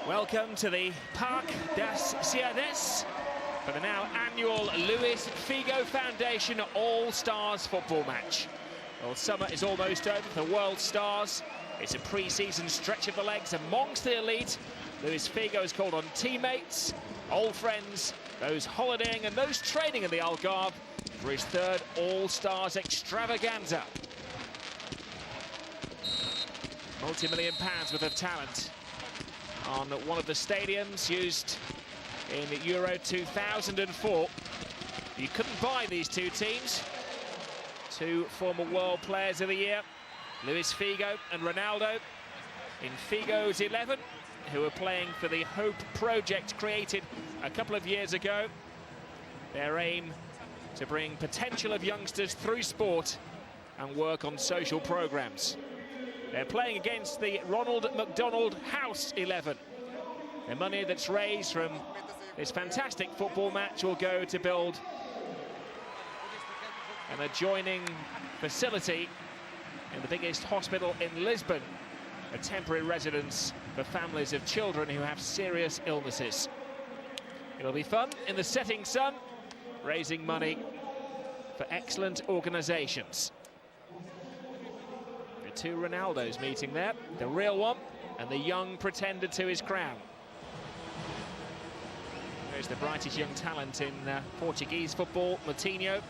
Welcome to the Parc das Ciudades for the now annual Luis Figo Foundation All-Stars football match. Well, summer is almost over for world stars. It's a pre-season stretch of the legs amongst the elite. Luis Figo has called on teammates, old friends, those holidaying and those training in the Algarve for his third All-Stars extravaganza. Multi-million pounds worth of talent on one of the stadiums used in Euro 2004. You couldn't buy these two teams. Two former world players of the year, Luis Figo and Ronaldo, in Figo's 11, who are playing for the Hope Project created a couple of years ago. Their aim to bring potential of youngsters through sport and work on social programs. They're playing against the Ronald McDonald House 11. The money that's raised from this fantastic football match will go to build an adjoining facility in the biggest hospital in Lisbon, a temporary residence for families of children who have serious illnesses. It'll be fun in the setting sun, raising money for excellent organisations. The two Ronaldos meeting there, the real one and the young pretender to his crown. There's the brightest young talent in Portuguese football, Moutinho.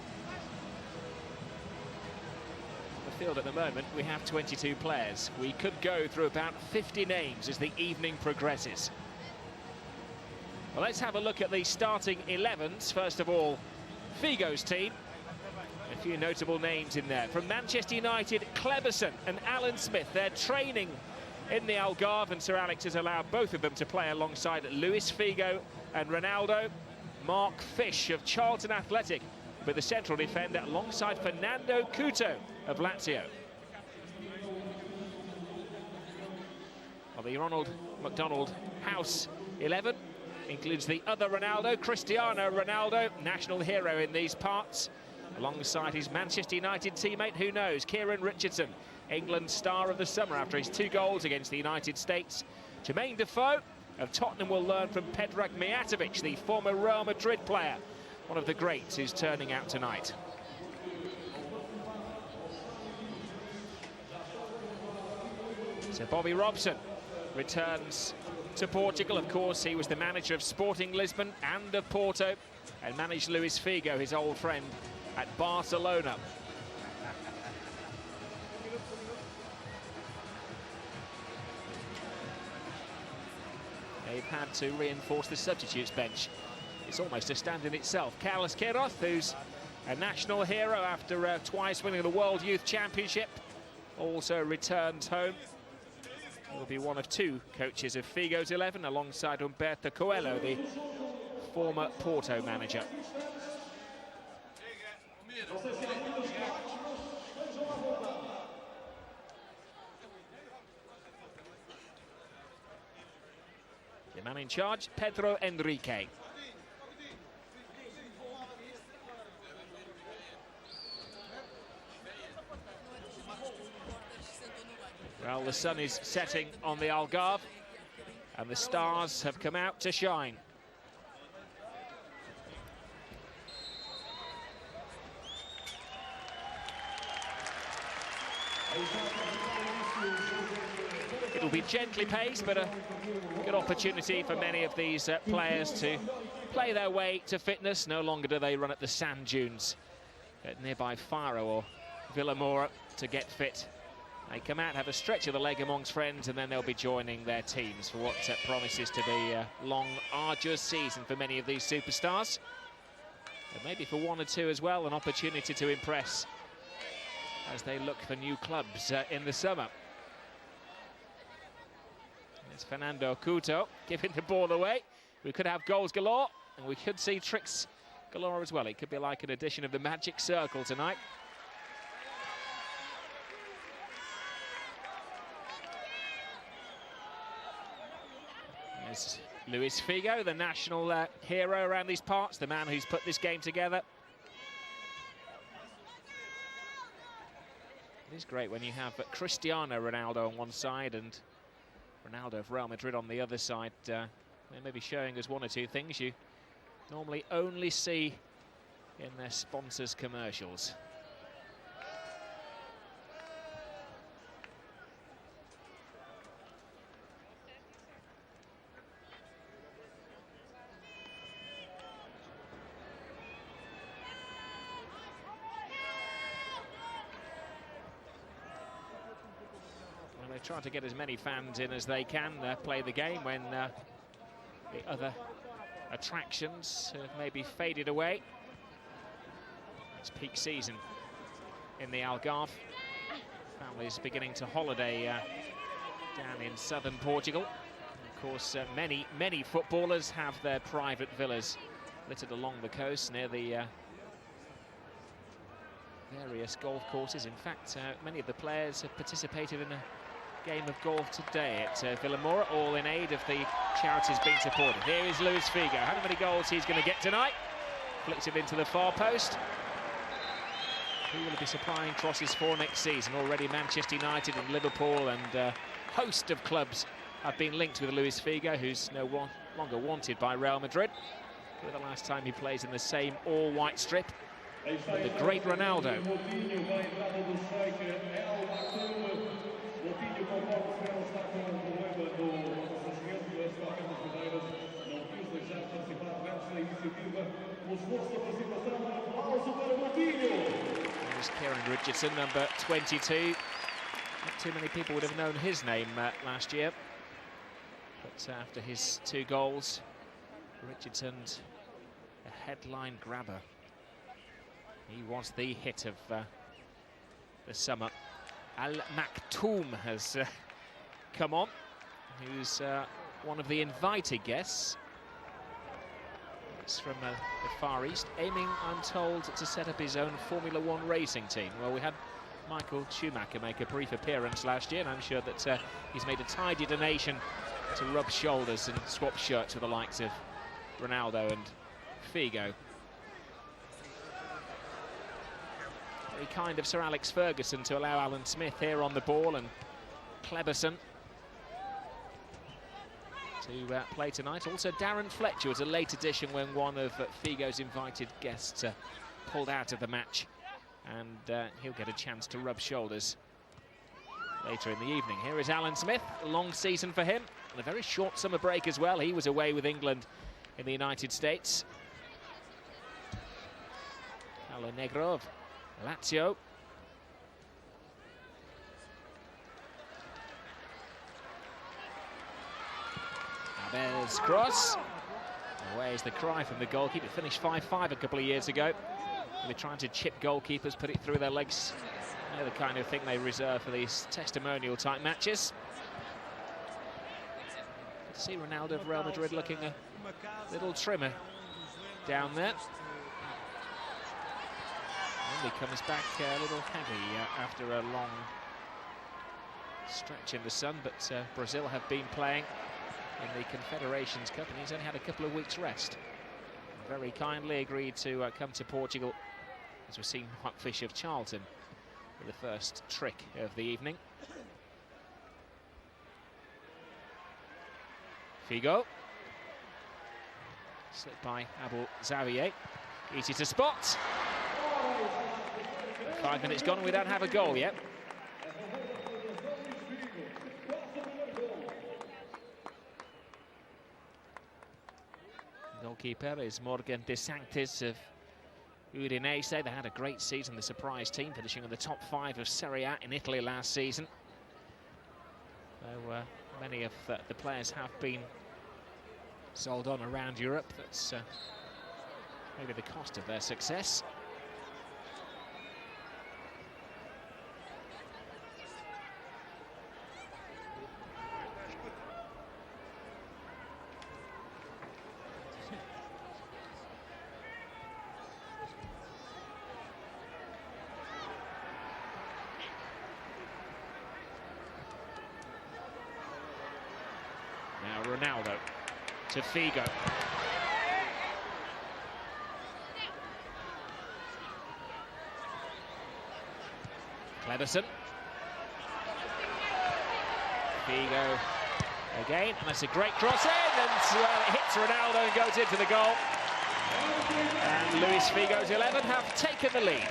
The field at the moment, we have 22 players. We could go through about 50 names as the evening progresses. Well, let's have a look at the starting 11s. First of all, Figo's team. A few notable names in there. From Manchester United, Kleberson and Alan Smith. They're training in the Algarve, and Sir Alex has allowed both of them to play alongside Luis Figo and Ronaldo. Mark Fish of Charlton Athletic with the central defender alongside Fernando Couto of Lazio. Well, the Ronald McDonald House 11 includes the other Ronaldo, Cristiano Ronaldo, national hero in these parts, alongside his Manchester United teammate, who knows, Kieran Richardson, England's star of the summer after his 2 goals against the United States. Jermaine Defoe of Tottenham will learn from Predrag Mijatovic, the former Real Madrid player, one of the greats who's turning out tonight. So Bobby Robson returns to Portugal. Of course, he was the manager of Sporting Lisbon and of Porto, and managed Luis Figo, his old friend, at Barcelona. They've had to reinforce the substitutes bench. It's almost a stand in itself. Carlos Queiroz, who's a national hero after twice winning the World Youth Championship, also returns home. He'll be one of 2 coaches of Figo's 11, alongside Humberto Coelho, the former Porto manager. The man in charge, Pedro Henrique. Well, the sun is setting on the Algarve, and the stars have come out to shine. It'll be gently paced, but a good opportunity for many of these players to play their way to fitness. No longer do they run at the sand dunes at nearby Faro or Villamora to get fit. They come out, have a stretch of the leg amongst friends, and then they'll be joining their teams for what promises to be a long, arduous season for many of these superstars. But maybe for 1 or 2 as well, an opportunity to impress as they look for new clubs in the summer. It's Fernando Couto giving the ball away. We could have goals galore, and we could see tricks galore as well. It could be like an edition of the Magic Circle tonight. There's Luis Figo, the national hero around these parts, the man who's put this game together. It is great when you have Cristiano Ronaldo on one side and Ronaldo of Real Madrid on the other side. They may be showing us one or two things you normally only see in their sponsors' commercials. Well, they're trying to get as many fans in as they can play the game when the other attractions have maybe faded away. It's peak season in the Algarve. Families beginning to holiday down in southern Portugal. Of course, many footballers have their private villas littered along the coast near the various golf courses. In fact, many of the players have participated in a game of golf today at Vilamora, all in aid of the charities being supported. Here is Luis Figo. How many goals he's going to get tonight? Flicks it into the far post. Who will he be supplying crosses for next season? Already Manchester United and Liverpool and a host of clubs have been linked with Luis Figo, who's no longer wanted by Real Madrid. The last time he plays in the same all-white strip with the great Ronaldo. There's Kieran Richardson, number 22. Not too many people would have known his name last year. But after his 2 goals, Richardson's a headline grabber. He was the hit of the summer. Al Maktoum has come on, who's one of the invited guests. It's from the Far East, aiming, I'm told, to set up his own Formula One racing team. Well, we had Michael Schumacher make a brief appearance last year, and I'm sure that he's made a tidy donation to rub shoulders and swap shirts with the likes of Ronaldo and Figo. Very kind of Sir Alex Ferguson to allow Alan Smith here on the ball, and Kleberson to play tonight. Also Darren Fletcher was a late addition when one of Figo's invited guests pulled out of the match, and he'll get a chance to rub shoulders later in the evening. Here is Alan Smith, a long season for him, and a very short summer break as well. He was away with England in the United States. Paulo Negro of Lazio. Abel's cross. Away is the cry from the goalkeeper. It finished 5-5 a couple of years ago. They're trying to chip goalkeepers, put it through their legs. They're the kind of thing they reserve for these testimonial type matches. Good to see Ronaldo of Real Madrid looking a little trimmer down there. And he comes back a little heavy after a long stretch in the sun, but Brazil have been playing in the Confederations Cup, and he's only had a couple of weeks rest. Very kindly agreed to come to Portugal, as we've seen Whitefish of Charlton with the first trick of the evening. Figo. Slipped by Abel Xavier. Easy to spot. 5 minutes gone and we don't have a goal yet. Goalkeeper is Morgan De Sanctis of Udinese. They had a great season, the surprise team, finishing in the top 5 of Serie A in Italy last season. So many of the players have been sold on around Europe. That's maybe the cost of their success. Now Ronaldo to Figo. Kleberson. Figo Again, and that's a great cross in, and it hits Ronaldo and goes into the goal. And Luis Figo's 11 have taken the lead.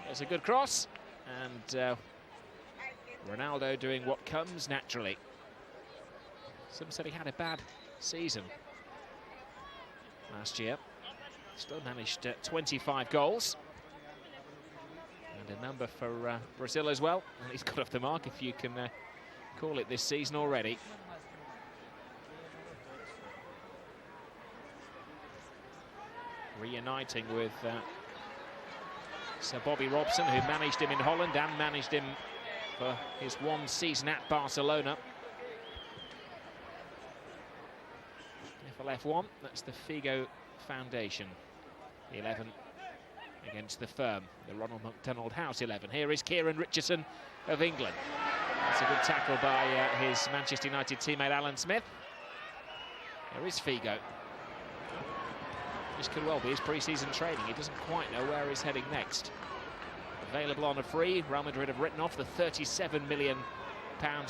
There's a good cross, and Ronaldo doing what comes naturally. Some said he had a bad season last year. Still managed 25 goals. And a number for Brazil as well. And he's got off the mark, if you can call it, this season already. Reuniting with Sir Bobby Robson, who managed him in Holland and managed him for his one season at Barcelona. FLF1, that's the Figo Foundation. The 11 against the firm, the Ronald McDonald House 11. Here is Kieran Richardson of England. That's a good tackle by his Manchester United teammate Alan Smith. There is Figo. This could well be his pre-season training. He doesn't quite know where he's heading next. Available on a free. Real Madrid have written off the £37 million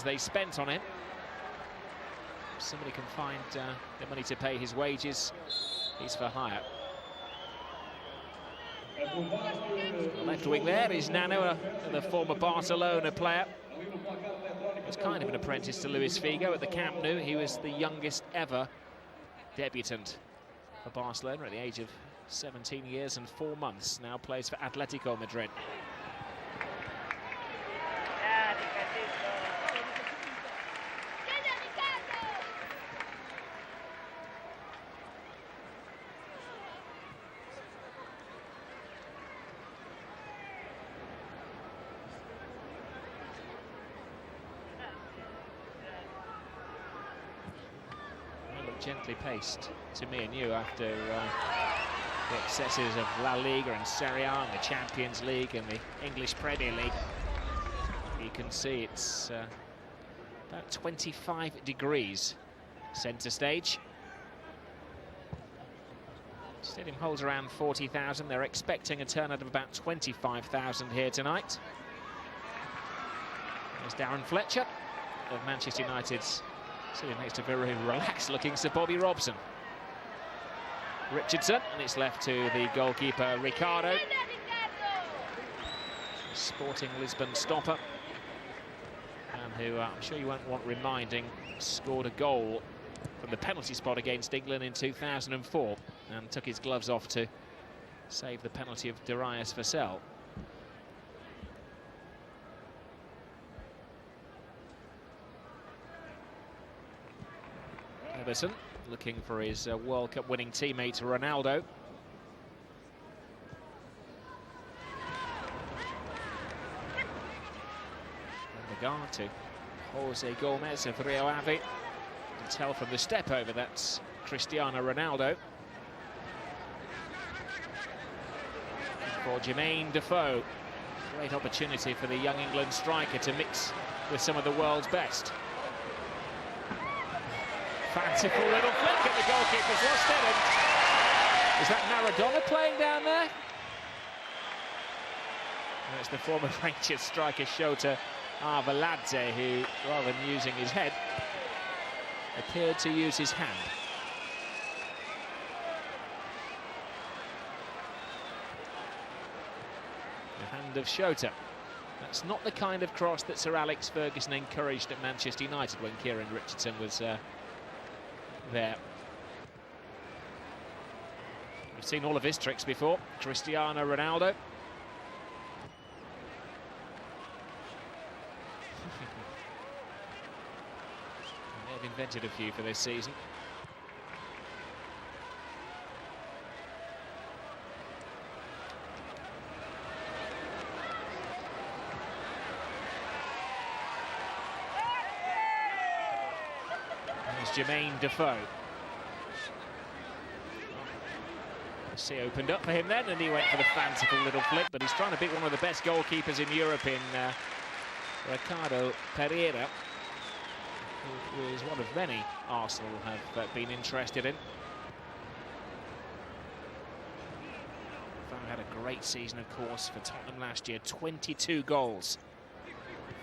they spent on him. If somebody can find the money to pay his wages, he's for hire. The left wing there is Nano, the former Barcelona player. He was kind of an apprentice to Luis Figo at the Camp Nou. He was the youngest ever debutant for Barcelona at the age of 17 years and 4 months. Now plays for Atletico Madrid. Gently paced to me and you after the excesses of La Liga and Serie A and the Champions League and the English Premier League. You can see it's about 25 degrees centre stage. Stadium holds around 40,000. They're expecting a turnout of about 25,000 here tonight. There's Darren Fletcher of Manchester United's. Sitting next to very relaxed-looking Sir Bobby Robson. Richardson, and it's left to the goalkeeper Ricardo. Sporting Lisbon stopper, and who I'm sure you won't want reminding, scored a goal from the penalty spot against England in 2004 and took his gloves off to save the penalty of Darius Vassell. Everton looking for his World Cup winning teammate Ronaldo. And the guard to Jose Gomez of Rio Ave. You can tell from the step over that's Cristiano Ronaldo. For Jermaine Defoe, great opportunity for the young England striker to mix with some of the world's best. Fanciful little flick, and the goalkeeper's lost it. And is that Maradona playing down there? And it's the former Rangers striker Shota Arveladze, who, rather than using his head, appeared to use his hand. The hand of Shota. That's not the kind of cross that Sir Alex Ferguson encouraged at Manchester United when Kieran Richardson was there. We've seen all of his tricks before. Cristiano Ronaldo. They've invented a few for this season. Jermaine Defoe. See, opened up for him then, and he went for the fanciful little flick, but he's trying to beat one of the best goalkeepers in Europe in Ricardo Pereira, who is one of many Arsenal have been interested in. Had a great season, of course, for Tottenham last year. 22 goals.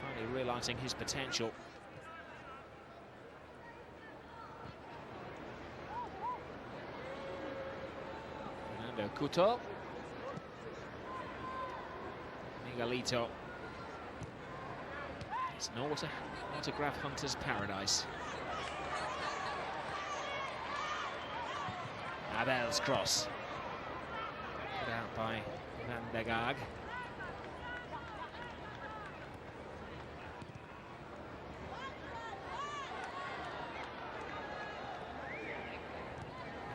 Finally realising his potential. Fernando Couto. Miguelito. It's an autograph hunter's paradise. Abel's cross. Put out by Van der Gaag.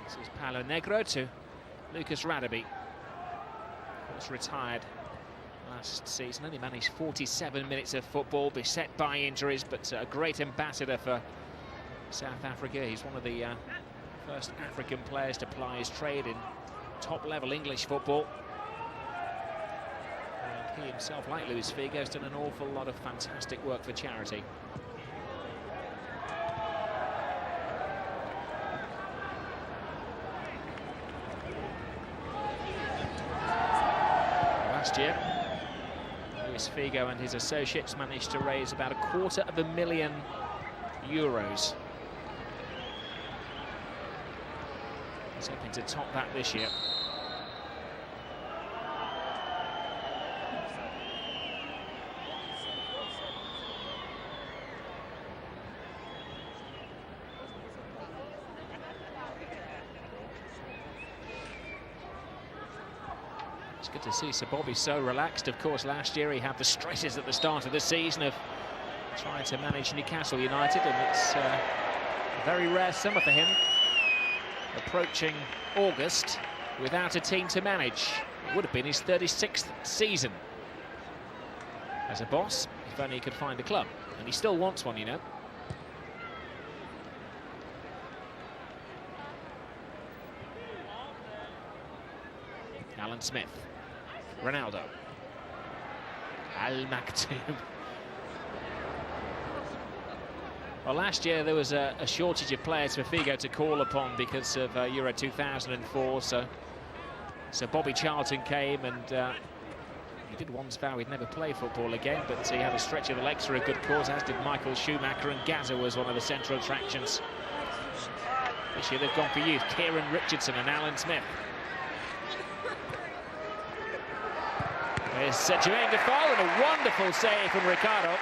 This is Paulo Negro to Lucas Radebe. Was retired last season, only managed 47 minutes of football, beset by injuries, but a great ambassador for South Africa. He's one of the first African players to ply his trade in top-level English football. And he himself, like Luis Figo, has done an awful lot of fantastic work for charity. Last year, Luis Figo and his associates managed to raise about €250,000. He's hoping to top that this year. It's good to see Sir Bobby so relaxed. Of course, last year he had the stresses at the start of the season of trying to manage Newcastle United, and it's a very rare summer for him. Approaching August without a team to manage. It would have been his 36th season as a boss, if only he could find a club. And he still wants one, you know. Alan Smith. Ronaldo. Al Maktoum. Well, last year there was a shortage of players for Figo to call upon because of Euro 2004, so Bobby Charlton came, and he did once vow he'd never play football again, but he had a stretch of the legs for a good cause, as did Michael Schumacher, and Gaza was one of the central attractions. This year they've gone for youth, Kieran Richardson and Alan Smith. There's Jermaine Defoe, and a wonderful save from Ricardo.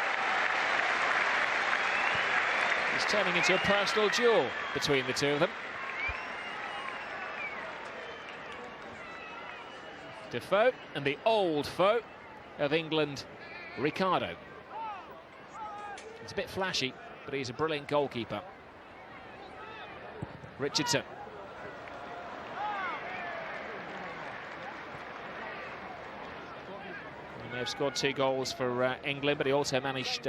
It's turning into a personal duel between the two of them. Defoe and the old foe of England, Ricardo. He's a bit flashy, but he's a brilliant goalkeeper. Richardson. And they've scored 2 goals for England, but he also managed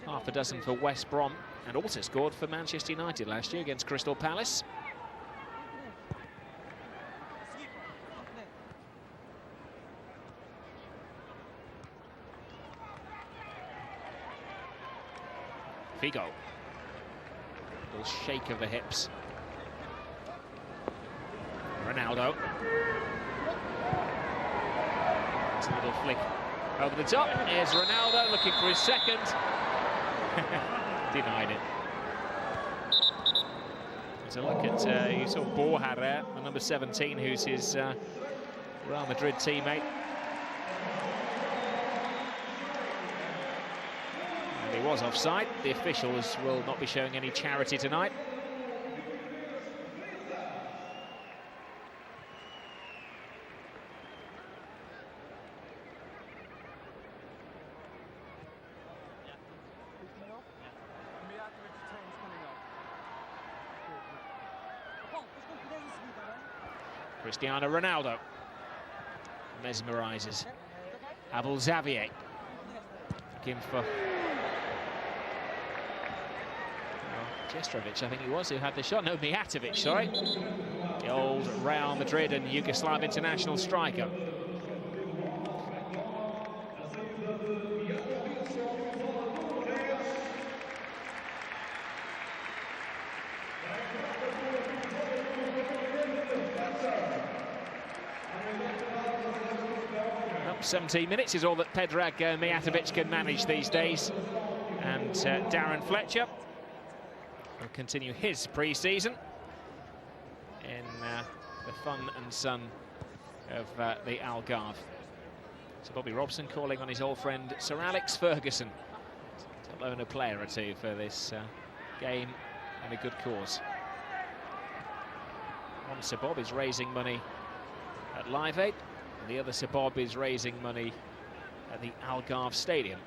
half a dozen for West Brom, and also scored for Manchester United last year against Crystal Palace. Figo. Little shake of the hips. Ronaldo. It's a little flick over the top. Here's Ronaldo looking for his second. Denied it. There's a look at, you saw Borja there, the number 17, who's his Real Madrid teammate. And he was offside. The officials will not be showing any charity tonight. Cristiano Ronaldo mesmerises Abel Xavier. Looking for Jestrovic, I think he was, who had the shot. No, Mijatovic, sorry. The old Real Madrid and Yugoslav international striker. 17 minutes is all that Predrag Mijatovic can manage these days. And Darren Fletcher will continue his pre-season in the fun and sun of the Algarve. So Bobby Robson calling on his old friend Sir Alex Ferguson to loan a player or two for this game and a good cause. One Sir Bob is raising money at Live Aid, and the other Sir Bob is raising money at the Algarve Stadium.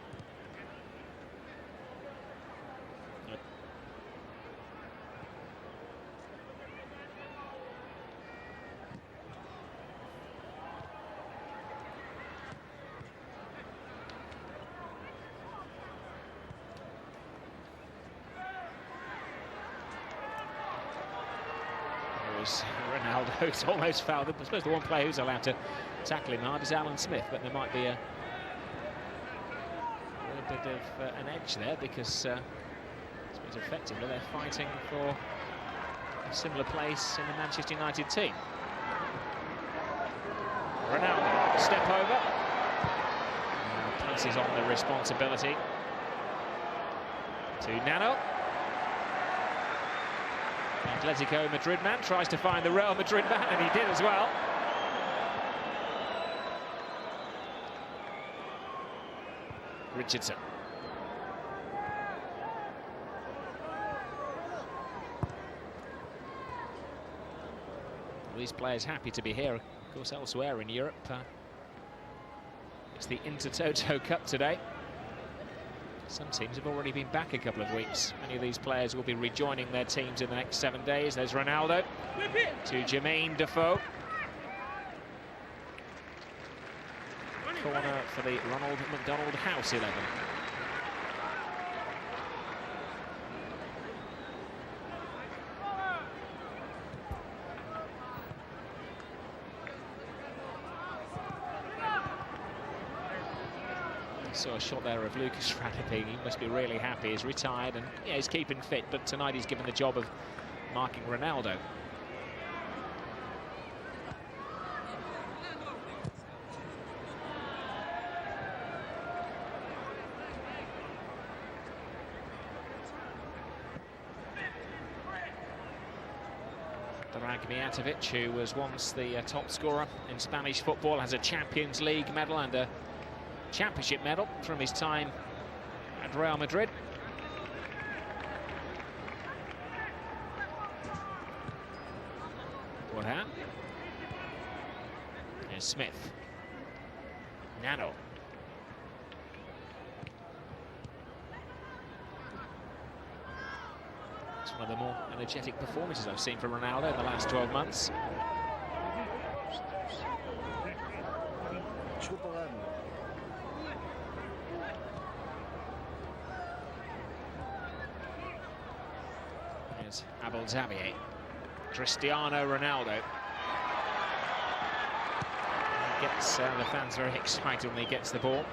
Ronaldo's almost fouled him. I suppose the one player who's allowed to tackle him hard is Alan Smith, but there might be a little bit of an edge there, because I suppose effectively they're fighting for a similar place in the Manchester United team. Ronaldo, step over. Passes on the responsibility to Nano. Atletico Madrid man tries to find the Real Madrid man, and he did as well. Richardson. Well, these players happy to be here. Of course, elsewhere in Europe, it's the Intertoto Cup today. Some teams have already been back a couple of weeks. Many of these players will be rejoining their teams in the next 7 days. There's Ronaldo to Jermaine Defoe. Corner for the Ronald McDonald House 11. Saw a shot there of Lucas Radebe. He must be really happy. He's retired and yeah, he's keeping fit, but tonight he's given the job of marking Ronaldo. Predrag Mijatovic, who was once the top scorer in Spanish football, has a Champions League medal and a Championship medal from his time at Real Madrid. Borja. Here's Smith. Nano. It's one of the more energetic performances I've seen from Ronaldo in the last 12 months. Abel Xavier, Cristiano Ronaldo. He gets the fans very excited when he gets the ball.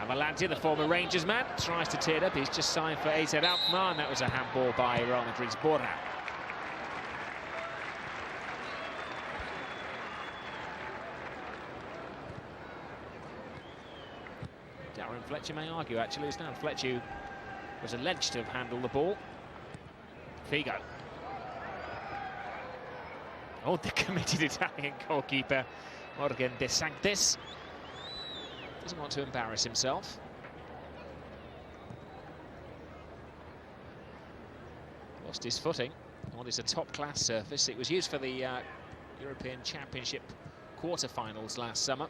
Avalante, the former Rangers man, tries to tear it up. He's just signed for AZ Alkmaar, and that was a handball by Real Madrid's Borja. Darren Fletcher may argue, actually. It's now Fletcher who was alleged to have handled the ball. Figo. Oh, the committed Italian goalkeeper, Morgan De Sanctis. Doesn't want to embarrass himself. Lost his footing on what is a top-class surface. It was used for the European Championship quarter-finals last summer.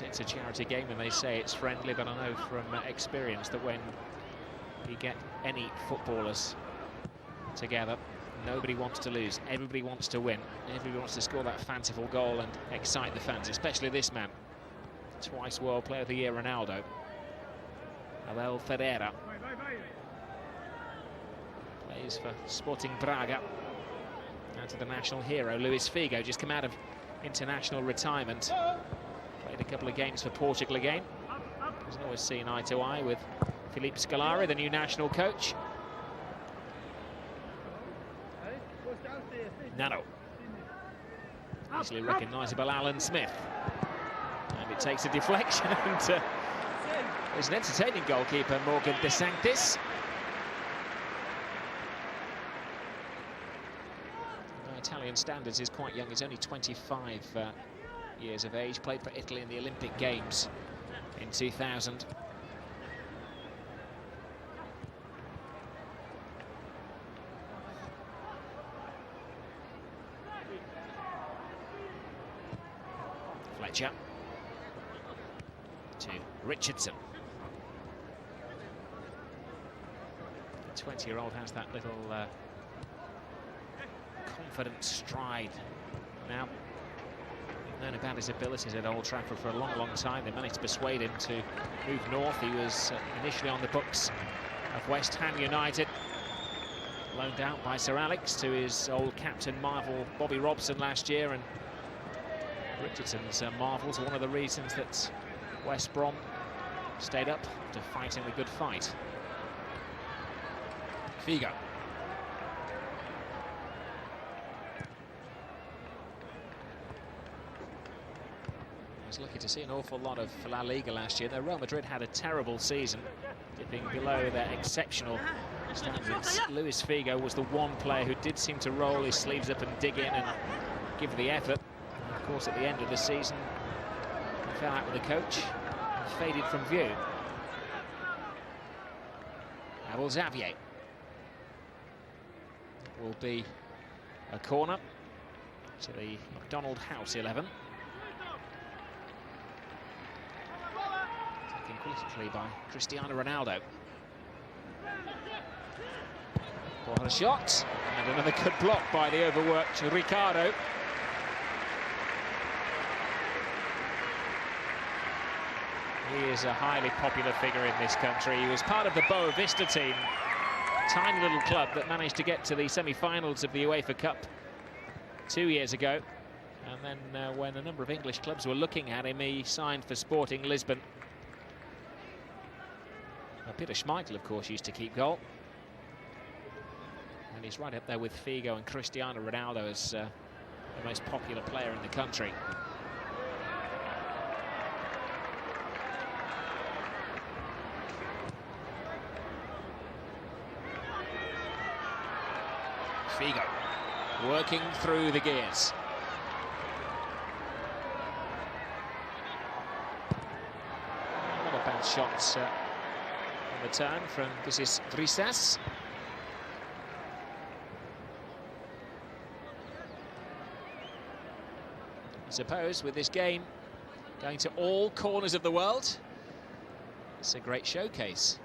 It's a charity game and they say it's friendly, but I know from experience that when you get any footballers together, nobody wants to lose, everybody wants to win, everybody wants to score that fanciful goal and excite the fans, especially this man, twice World Player of the Year Ronaldo. Abel Ferreira plays for Sporting Braga. Down to the national hero, Luis Figo, just come out of international retirement. Played a couple of games for Portugal again. Hasn't always seen eye to eye with Filipe Scolari, the new national coach. Nano. Easily recognisable Alan Smith. And it takes a deflection and it's an entertaining goalkeeper, Morgan De Sanctis. By Italian standards, is quite young. He's only 25 years of age. Played for Italy in the Olympic Games in 2000. Fletcher to Richardson. The 20-year-old has that little confident stride. Now, we've known about his abilities at Old Trafford for a long, long time. They managed to persuade him to move north. He was initially on the books of West Ham United, loaned out by Sir Alex to his old captain Marvel Bobby Robson last year, and Richardson's marvels are one of the reasons that West Brom stayed up to fight in a good fight. Figo. I was lucky to see an awful lot of La Liga last year. Though Real Madrid had a terrible season, dipping below their exceptional standards. Luis Figo was the one player who did seem to roll his sleeves up and dig in and give the effort. Of course, at the end of the season, he fell out with the coach and faded from view. Abel Xavier will be a corner to the McDonald House 11. Taken quickly by Cristiano Ronaldo. What a shot, and another good block by the overworked Ricardo. He is a highly popular figure in this country. He was part of the Boa Vista team, tiny little club that managed to get to the semi-finals of the UEFA Cup 2 years ago. And then when a number of English clubs were looking at him, he signed for Sporting Lisbon. Peter Schmeichel, of course, used to keep goal. And he's right up there with Figo and Cristiano Ronaldo as the most popular player in the country. Figo working through the gears. Not a bad shot on the turn from This Brisas. I suppose with this game going to all corners of the world, it's a great showcase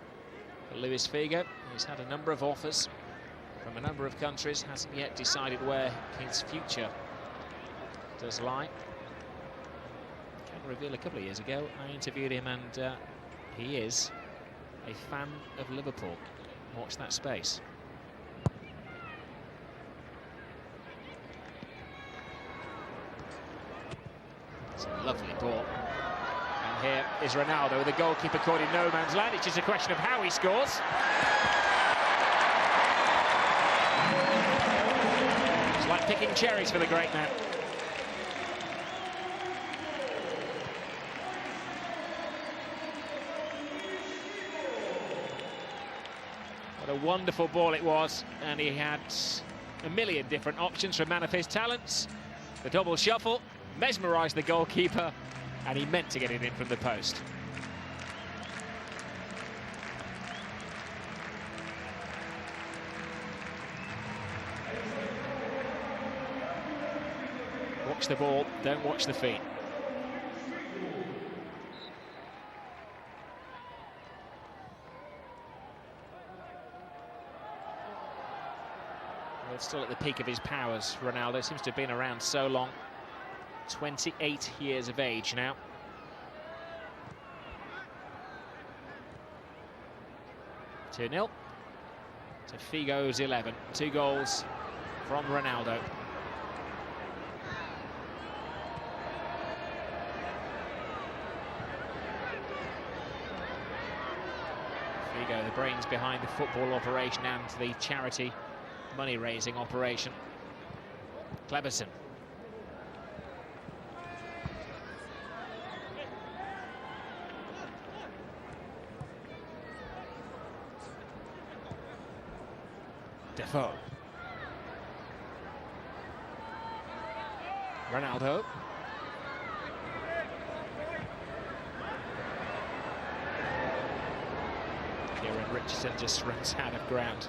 for Luis Figo. He's had a number of offers from a number of countries, hasn't yet decided where his future does lie. Can reveal a couple of years ago, I interviewed him, and he is a fan of Liverpool. Watch that space. It's a lovely ball. And here is Ronaldo with the goalkeeper caught in no man's land. It's just a question of how he scores. It's like picking cherries for the great man. What a wonderful ball it was, and he had a million different options for a man of his talents. The double shuffle mesmerised the goalkeeper, and he meant to get it in from the post. Watch the ball, don't watch the feet. Well, still at the peak of his powers, Ronaldo seems to have been around so long. 28 years of age now. Two 2-0 to Figo's 11. 2 goals from Ronaldo. Figo, the brains behind the football operation and the charity money-raising operation. Kleberson. Defoe. Ronaldo. Kieran Richardson just runs out of ground.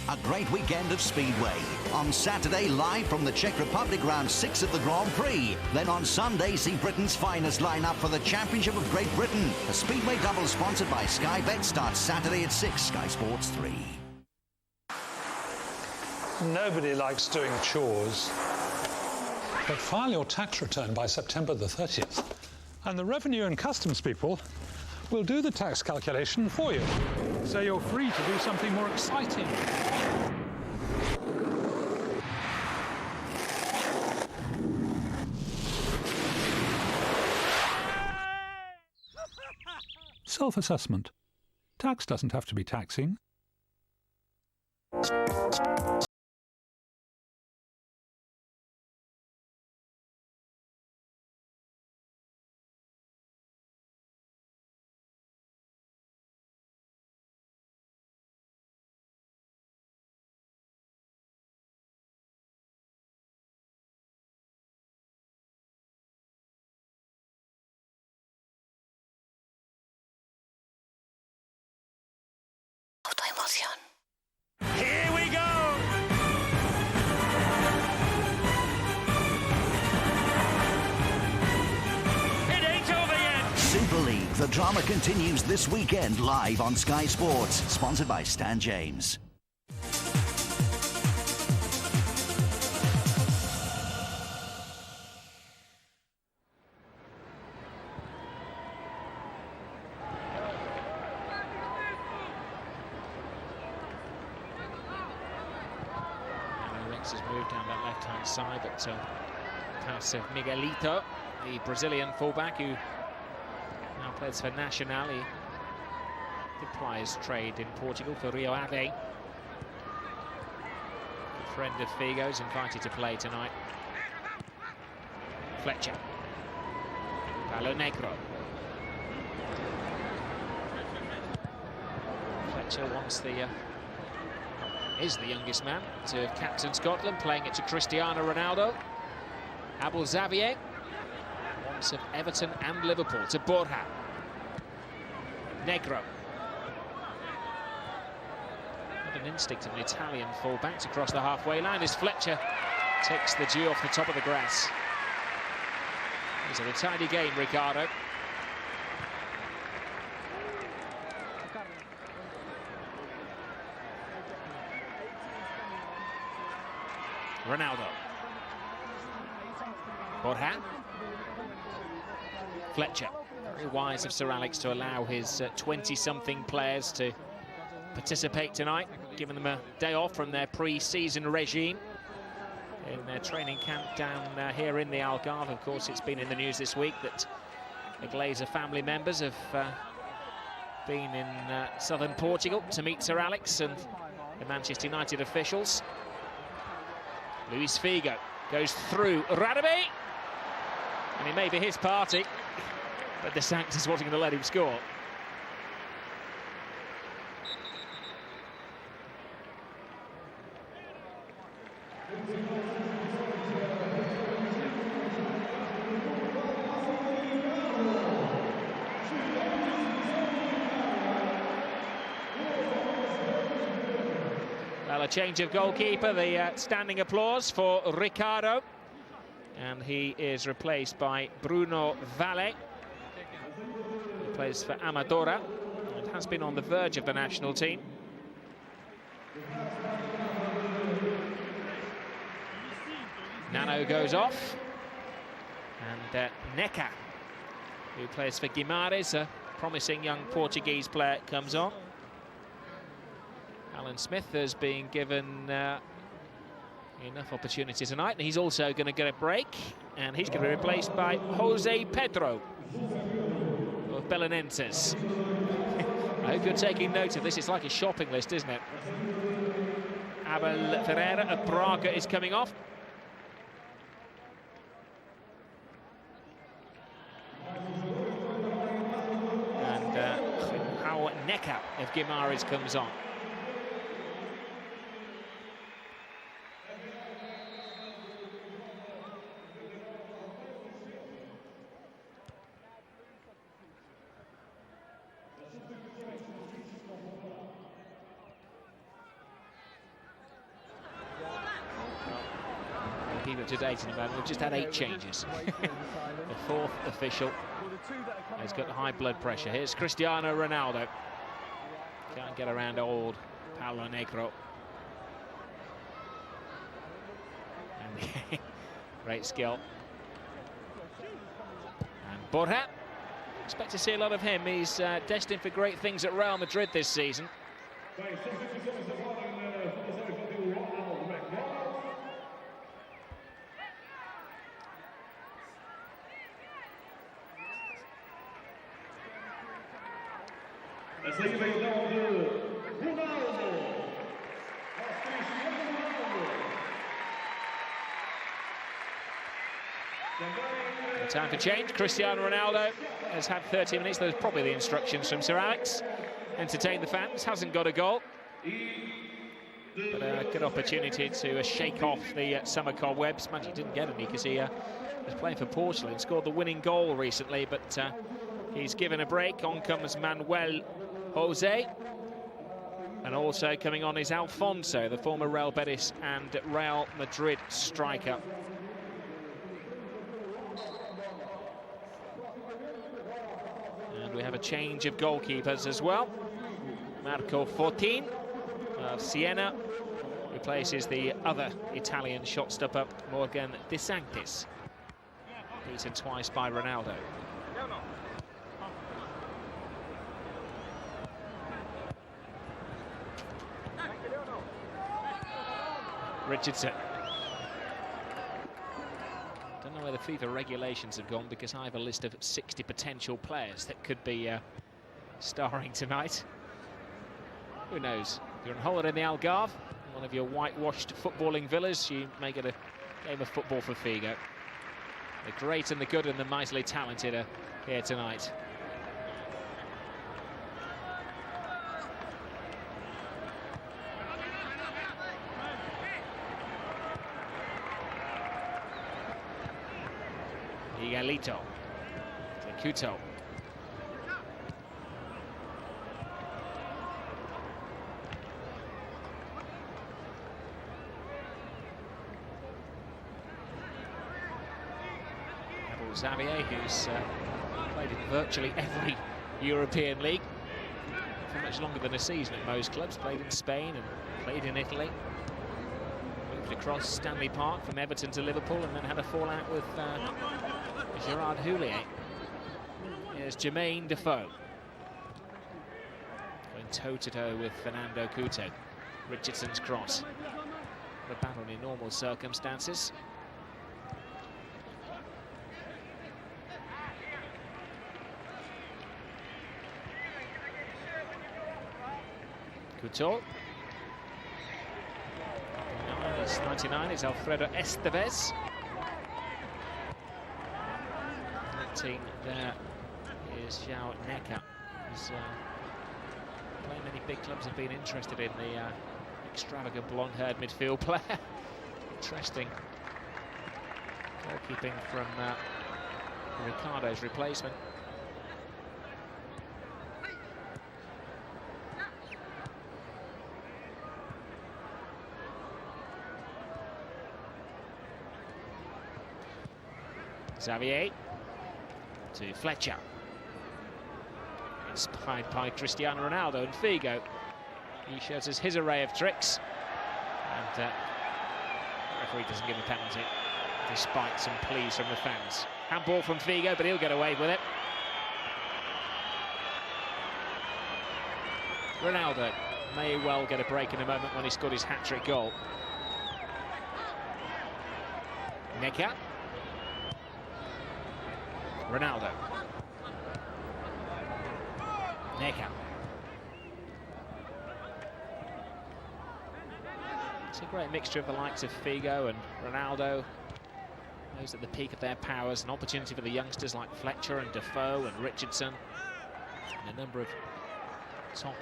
A great weekend of Speedway. On Saturday, live from the Czech Republic Round 6 of the Grand Prix. Then on Sunday, see Britain's finest lineup for the Championship of Great Britain. The Speedway double sponsored by Sky Bet starts Saturday at 6, Sky Sports 3. Nobody likes doing chores. But file your tax return by September the 30th, and the Revenue and Customs people will do the tax calculation for you. So you're free to do something more exciting. Self-assessment. Tax doesn't have to be taxing. Here we go! It ain't over yet! Super League. The drama continues this weekend live on Sky Sports. Sponsored by Stan James. Has moved down that left-hand side, but pass of Miguelito, the Brazilian fullback who now plays for Nacional. He did ply his trade in Portugal for Rio Ave. A friend of Figo's invited to play tonight. Fletcher. Palo Negro. Fletcher wants the is the youngest man to have captained Scotland, playing it to Cristiano Ronaldo. Abel Xavier, once of Everton and Liverpool, to Borja. Negro. What an instinct of an Italian full-back to cross the halfway line as Fletcher takes the dew off the top of the grass. It's a tidy game, Ricardo. Ronaldo. Borja. Fletcher. Very wise of Sir Alex to allow his 20-something players to participate tonight, giving them a day off from their pre-season regime in their training camp down here in the Algarve. Of course, it's been in the news this week that the Glazer family members have been in southern Portugal to meet Sir Alex and the Manchester United officials. Luis Figo goes through Radaby, and it may be his party, but the Sanctus wanting to let him score. Well, a change of goalkeeper, the standing applause for Ricardo. And he is replaced by Bruno Valle. He plays for Amadora and has been on the verge of the national team. Nano goes off. And Neca, who plays for Guimarães, a promising young Portuguese player, comes on. Alan Smith has been given enough opportunity tonight, and he's also going to get a break. and he's going to be replaced by Jose Pedro of Belenenses. I hope you're taking note of this. It's like a shopping list, isn't it? Abel Ferreira of Braga is coming off. And how Neca of Guimarães comes on. Keep up to date in a moment. We've just had 8 changes. The 4th official has got high blood pressure. Here's Cristiano Ronaldo. Can't get around old Paulo Negro. And great skill. And Borja. Expect to see a lot of him. He's destined for great things at Real Madrid this season. Time for change. Cristiano Ronaldo has had 30 minutes. Those are probably the instructions from Sir Alex. Entertain the fans. Hasn't got a goal. But a good opportunity to shake off the summer cobwebs. Man, he didn't get any because he was playing for Portugal and scored the winning goal recently. But he's given a break. On comes Manuel Jose. And also coming on is Alfonso, the former Real Betis and Real Madrid striker. And we have a change of goalkeepers as well. Marco Fortin of Siena replaces the other Italian shot-stopper, Morgan De Sanctis, beaten twice by Ronaldo. Richardson. Don't know where the FIFA regulations have gone because I have a list of 60 potential players that could be starring tonight. Who knows? If you're on holiday in the Algarve, one of your whitewashed footballing villas, you may get a game of football for Figo. The great and the good and the mightily talented are here tonight. Miguelito, Couto. Xavier, who's played in virtually every European league for much longer than a season at most clubs. Played in Spain and played in Italy. Moved across Stanley Park from Everton to Liverpool and then had a fallout with Gerard Houllier. Here's Jermaine Defoe. Going toe-to-toe with Fernando Couto. Richardson's cross. The battle in normal circumstances. Couto. 99 is Alfredo Estevez. 19 there is João Neca. He's playing many big clubs, have been interested in the extravagant blonde-haired midfield player. Interesting goalkeeping from Ricardo's replacement. Xavier to Fletcher. Inspired by Cristiano Ronaldo and Figo. He shows us his array of tricks. And the referee doesn't give a penalty, despite some pleas from the fans. Handball from Figo, but he'll get away with it. Ronaldo may well get a break in a moment when he scored his hat-trick goal. Neca. Ronaldo. Neca. It's a great mixture of the likes of Figo and Ronaldo. Those at the peak of their powers. An opportunity for the youngsters like Fletcher and Defoe and Richardson. And a number of top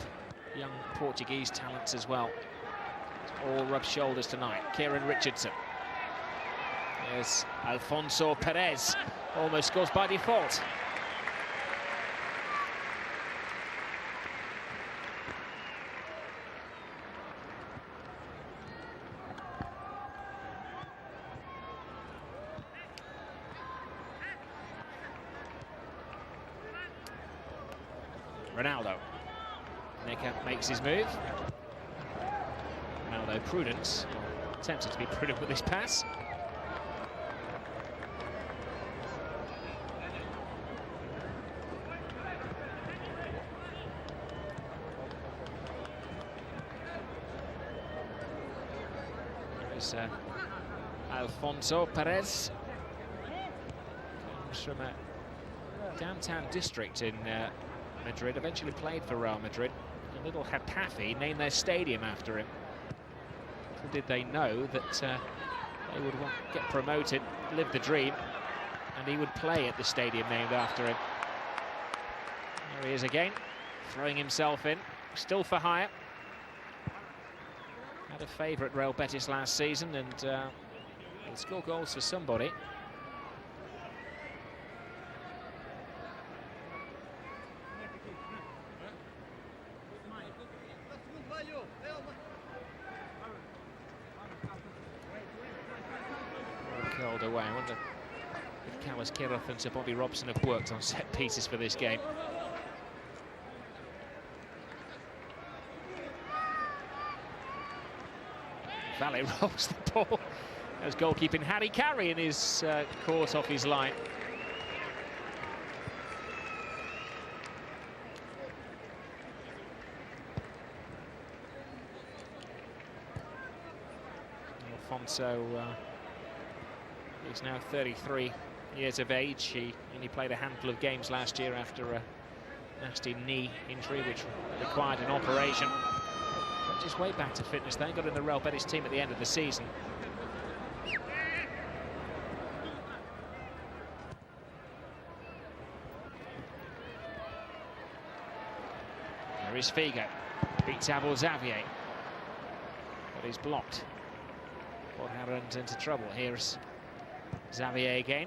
young Portuguese talents as well. All rub shoulders tonight. Kieran Richardson. There's Alfonso Perez. Almost scores by default. Ronaldo. Neca makes his move. Ronaldo prudence. Tempted to be prudent with this pass. There is Alfonso Perez. Comes from a downtown district in Madrid, eventually played for Real Madrid. A little Getafe named their stadium after him. Little did they know that they would get promoted, live the dream, and he would play at the stadium named after him. There he is again, throwing himself in, still for hire. Had a favourite Real Betis last season, and he'll score goals for somebody. Curled away. I wonder if Carlos Queiroz and Sir Bobby Robson have worked on set pieces for this game. Valle rolls the ball. There's goalkeeping Harry Carey in his course off his line. Alfonso is now 33 years of age. He only played a handful of games last year after a nasty knee injury which required an operation. Just way back to fitness. They got in the Real Betis team at the end of the season. There is Figo. Beats Abel Xavier. But he's blocked. Borja runs into trouble. Here's Xavier again.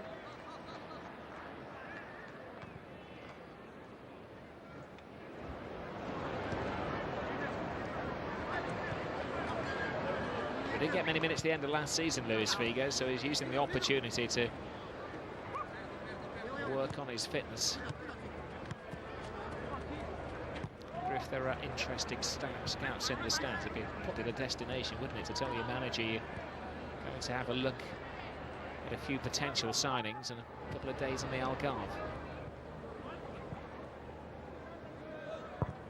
He didn't get many minutes at the end of last season, Luis Figo, so he's using the opportunity to work on his fitness. I wonder if there are interesting scouts in the stands. It'd be probably the destination, wouldn't it, to tell your manager you're going to have a look at a few potential signings and a couple of days in the Algarve.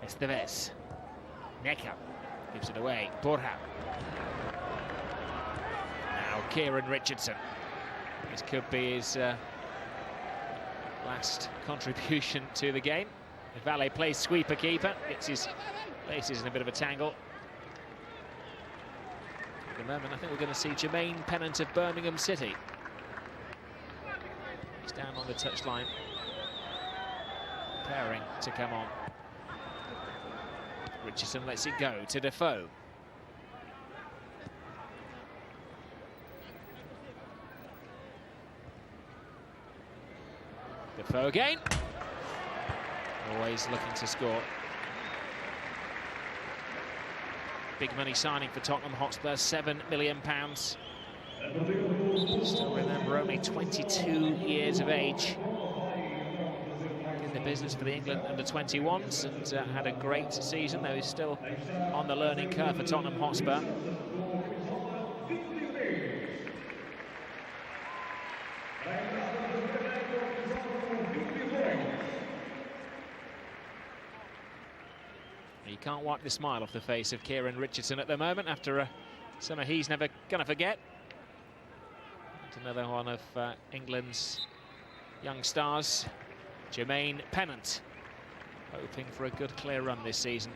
Estevez. Neca gives it away. Borja. Now Kieran Richardson. This could be his last contribution to the game. Valle plays sweeper keeper. Gets his faces in a bit of a tangle. At the moment, I think we're going to see Jermaine Pennant of Birmingham City. He's down on the touchline, preparing to come on. Richardson lets it go to Defoe. Defoe again. Always looking to score. Big money signing for Tottenham Hotspur, £7 million. Still remember, only 22 years of age. In the business for the England under-21s and had a great season, though he's still on the learning curve for Tottenham Hotspur. You can't wipe the smile off the face of Kieran Richardson at the moment after a summer he's never going to forget. And another one of England's young stars. Jermaine Pennant, hoping for a good clear run this season.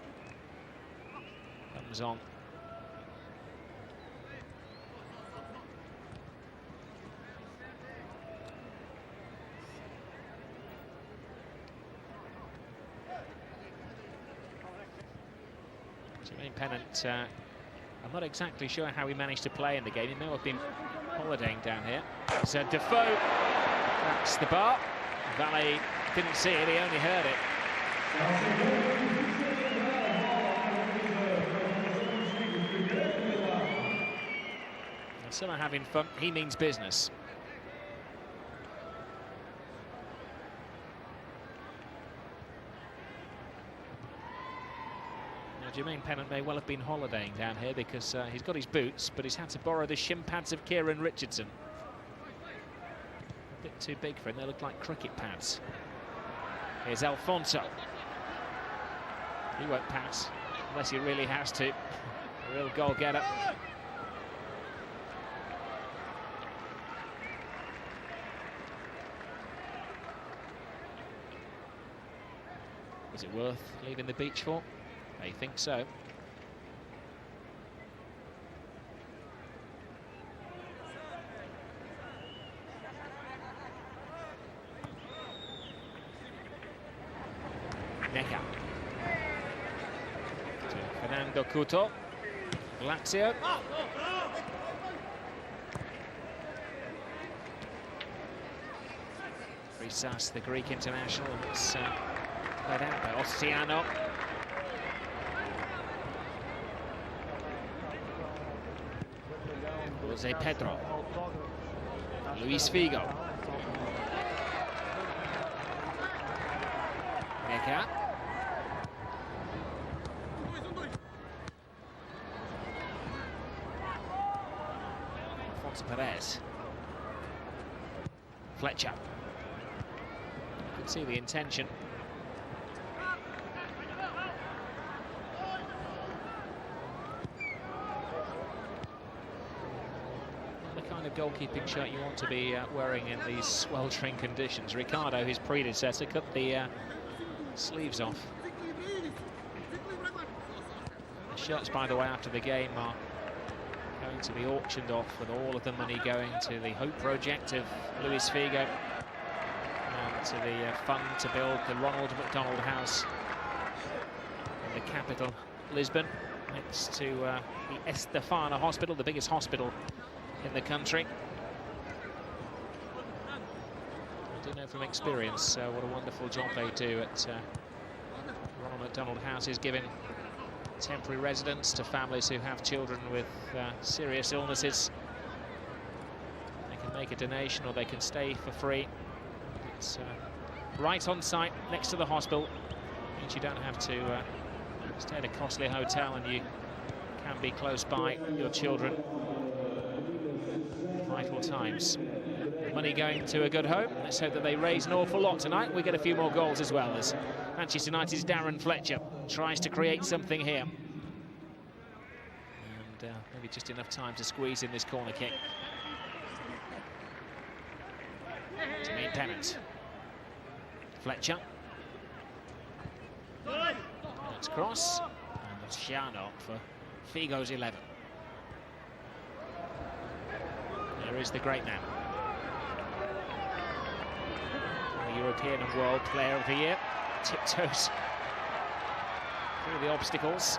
Comes on. Jermaine Pennant, I'm not exactly sure how he managed to play in the game. He may have been holidaying down here. So Defoe, that's the bar. Valet didn't see it, he only heard it. And some are having fun, he means business. Jermaine Pennant may well have been holidaying down here because he's got his boots, but he's had to borrow the shin pads of Kieran Richardson. A bit too big for him, they look like cricket pads. Here's Alfonso. He won't pass, unless he really has to. A real goal-getter. Is it worth leaving the beach for? I think so. Neca. To Fernando Couto. Lazio. Frisas, the Greek international, was led out by Ossiano. Jose Pedro, Luis Figo, Neca, Alfonso Perez, Fletcher. You can see the intention. Goalkeeping shirt you want to be wearing in these sweltering conditions. Ricardo, his predecessor, cut the sleeves off. The shirts, by the way, after the game are going to be auctioned off, with all of the money going to the Hope Project of Luis Figo and to the fund to build the Ronald McDonald House in the capital, Lisbon, next to the Estefana Hospital, the biggest hospital in the country. I do know from experience what a wonderful job they do at Ronald McDonald Houses, giving temporary residence to families who have children with serious illnesses. They can make a donation or they can stay for free. It's right on site next to the hospital. It means you don't have to stay at a costly hotel, and you can be close by your children. Vital times. Money going to a good home. Let's hope that they raise an awful lot tonight. We get a few more goals as well, as Manchester United's Darren Fletcher tries to create something here. And maybe just enough time to squeeze in this corner kick. Jermaine Pennant. Fletcher. That's cross. And that's Shiano for Figo's 11. There is the great man. The European and World Player of the Year. Tiptoes through the obstacles.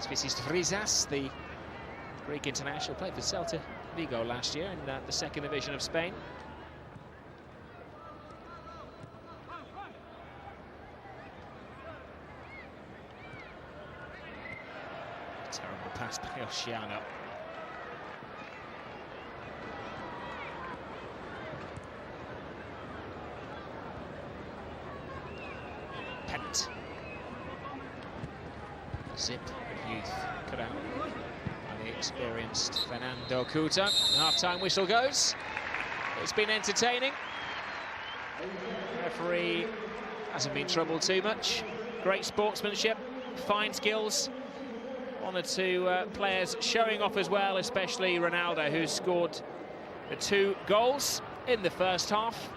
This is Frisas, the Greek international, played for Celta Vigo last year in the second division of Spain. Terrible pass by Ossiano. Pennant. Zip of youth cut out by the experienced Fernando Couto. Half-time whistle goes. It's been entertaining. The referee hasn't been troubled too much. Great sportsmanship, fine skills. One or two players showing off as well, especially Ronaldo, who's scored the 2 goals in the first half.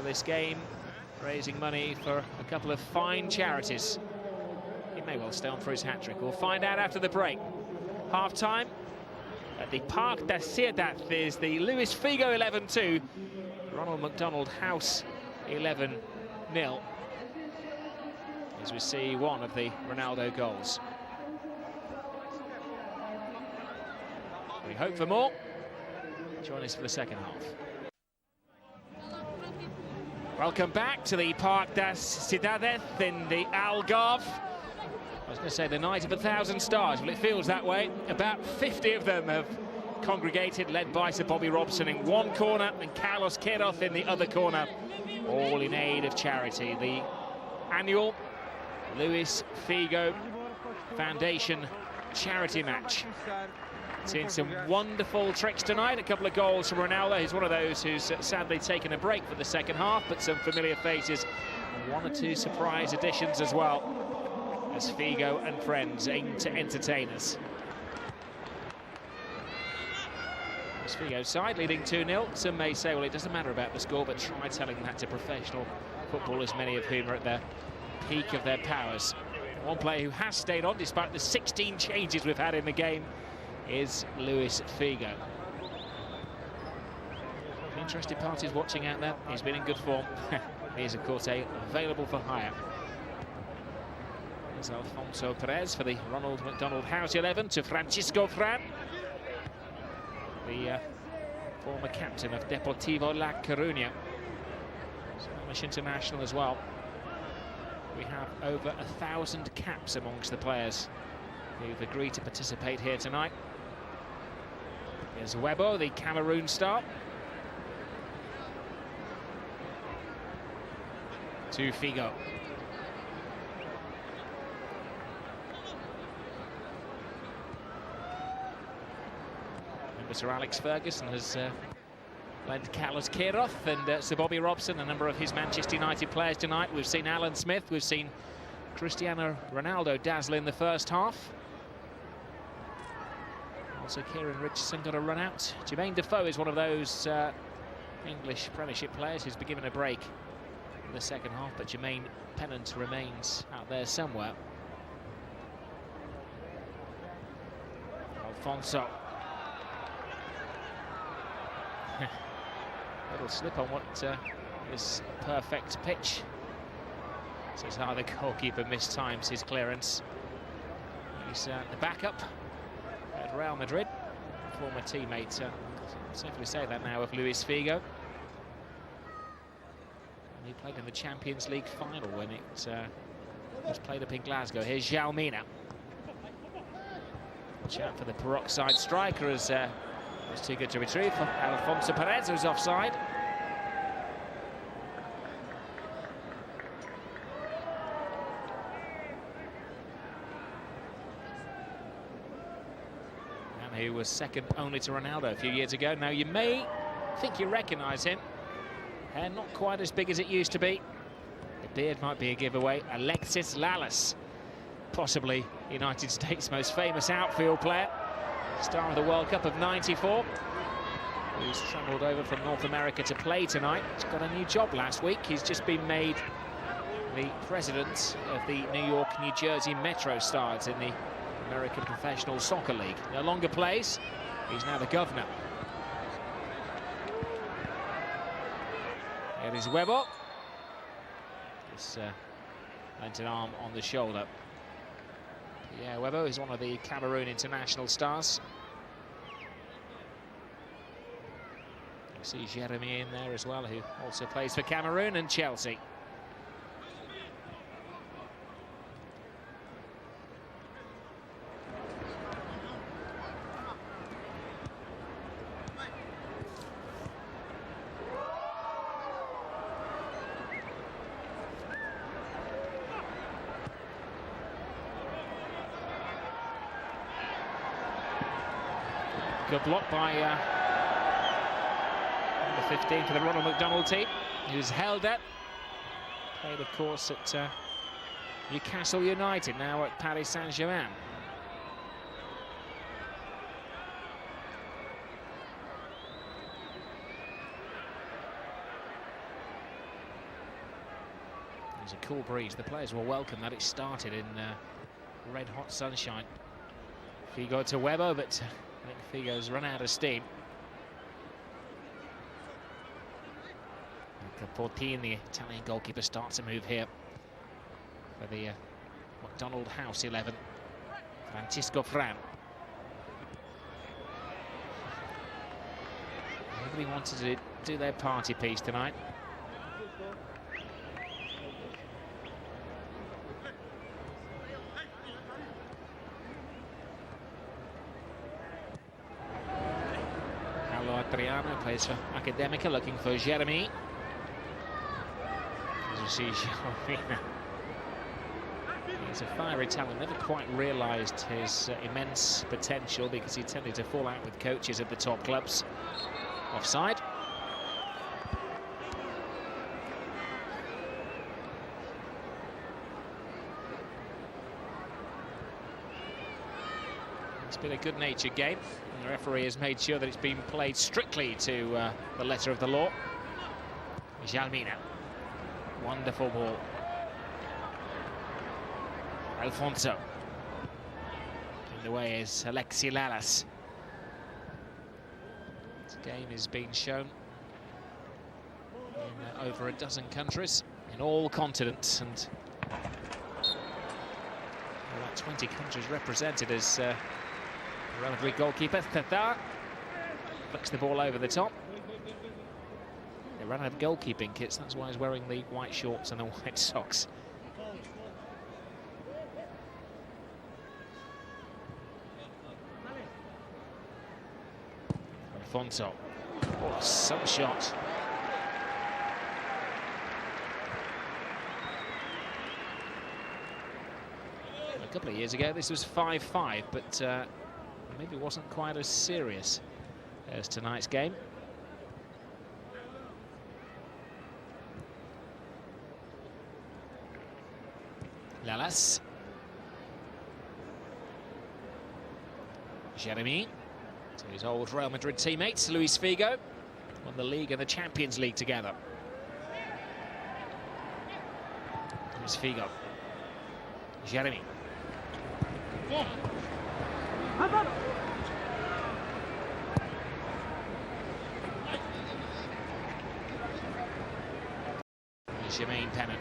This game raising money for a couple of fine charities. He may well stay on for his hat-trick. We'll find out after the break. Half-time at the Parc da Ciudad is the Luis Figo 11-2. Ronald McDonald House 11-0. As we see one of the Ronaldo goals. We hope for more. Join us for the second half. Welcome back to the Parc das Cidades in the Algarve. I was going to say the night of 1,000 stars. Well, it feels that way. About 50 of them have congregated, led by Sir Bobby Robson in one corner and Carlos Queiroz in the other corner, all in aid of charity. The annual Luis Figo Foundation charity match. Seen some wonderful tricks tonight, a couple of goals from Ronaldo. He's one of those who's sadly taken a break for the second half, but some familiar faces, and 1 or 2 surprise additions as well, as Figo and friends aim to entertain us. It's Figo's side leading 2-0. Some may say, well, it doesn't matter about the score, but try telling that to professional footballers, many of whom are at the peak of their powers. One player who has stayed on despite the 16 changes we've had in the game is Luis Figo. Interested parties watching out there. He's been in good form. He is, of course, available for hire. There's Alfonso Perez for the Ronald McDonald House 11 to Francisco Fran, the former captain of Deportivo La Coruña, Spanish international as well. We have over 1,000 caps amongst the players who've agreed to participate here tonight. Here's Webo, the Cameroon star. To Figo. Remember, Sir Alex Ferguson has lent Carlos Queiroz and Sir Bobby Robson, a number of his Manchester United players tonight. We've seen Alan Smith, we've seen Cristiano Ronaldo dazzle in the first half. Also, Kieran Richardson got a run out. Jermaine Defoe is one of those English Premiership players who's been given a break in the second half, but Jermaine Pennant remains out there somewhere. Alfonso. Little slip on what is a perfect pitch. Says how the goalkeeper mistimes his clearance. He's the backup at Real Madrid, former teammate, safely say that now, of Luis Figo. And he played in the Champions League final when it was played up in Glasgow. Here's João Mina. Watch out for the peroxide striker, as was too good to retrieve. Alfonso Perez was offside. Who was second only to Ronaldo a few years ago. Now, you may think you recognise him. Hair not quite as big as it used to be. The beard might be a giveaway. Alexis Lalas, possibly United States' most famous outfield player. Star of the World Cup of '94. Who's travelled over from North America to play tonight. He's got a new job last week. He's just been made the president of the New York, New Jersey Metro Stars in the American Professional Soccer League. No longer plays. He's now the governor. Here is Webo. Just lent an arm on the shoulder. Yeah, Webo is one of the Cameroon international stars. You see Jeremy in there as well, who also plays for Cameroon and Chelsea. Good block by number 15 for the Ronald McDonald team, who's held it. Played, of course, at Newcastle United, now at Paris Saint-Germain. was a cool breeze. The players will welcome that. It started in red-hot sunshine. Figo to Weber, but I think Figo's run out of steam. Portin, the Italian goalkeeper, starts a move here for the McDonald House 11. Francisco Fran. Nobody wanted to do their party piece tonight. Paolo Adriano plays for Academica, looking for Jeremy. As you see, Giorgina. He's a fiery talent, never quite realised his immense potential because he tended to fall out with coaches at the top clubs. Offside. It's been a good-natured game, and the referee has made sure that it's been played strictly to the letter of the law. Jalmina. Wonderful ball. Alfonso. In the way is Alexi Lalas. This game is being shown in over a dozen countries, in all continents, and about 20 countries represented as Real Madrid goalkeeper Tata flicks the ball over the top. They ran out of goalkeeping kits, that's why he's wearing the white shorts and the white socks. Alfonso. Oh, some shot. A couple of years ago this was 5-5, but maybe it wasn't quite as serious as tonight's game. Lalas. Jeremy. To his old Real Madrid teammates, Luis Figo, won the league and the Champions League together. Luis Figo. Jeremy. Jermaine Pennant.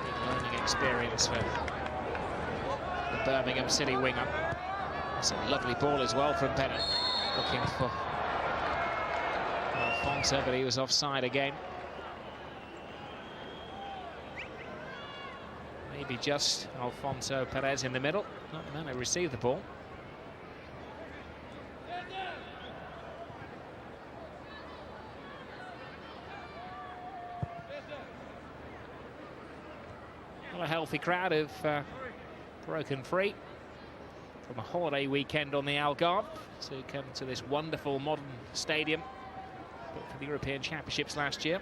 Big learning experience for the Birmingham City winger. It's a lovely ball as well from Pennant, looking for Alfonso, but he was offside again. Maybe just Alfonso Perez in the middle, not the man who received the ball. Well, a healthy crowd have broken free from a holiday weekend on the Algarve to come to this wonderful modern stadium built for the European Championships last year.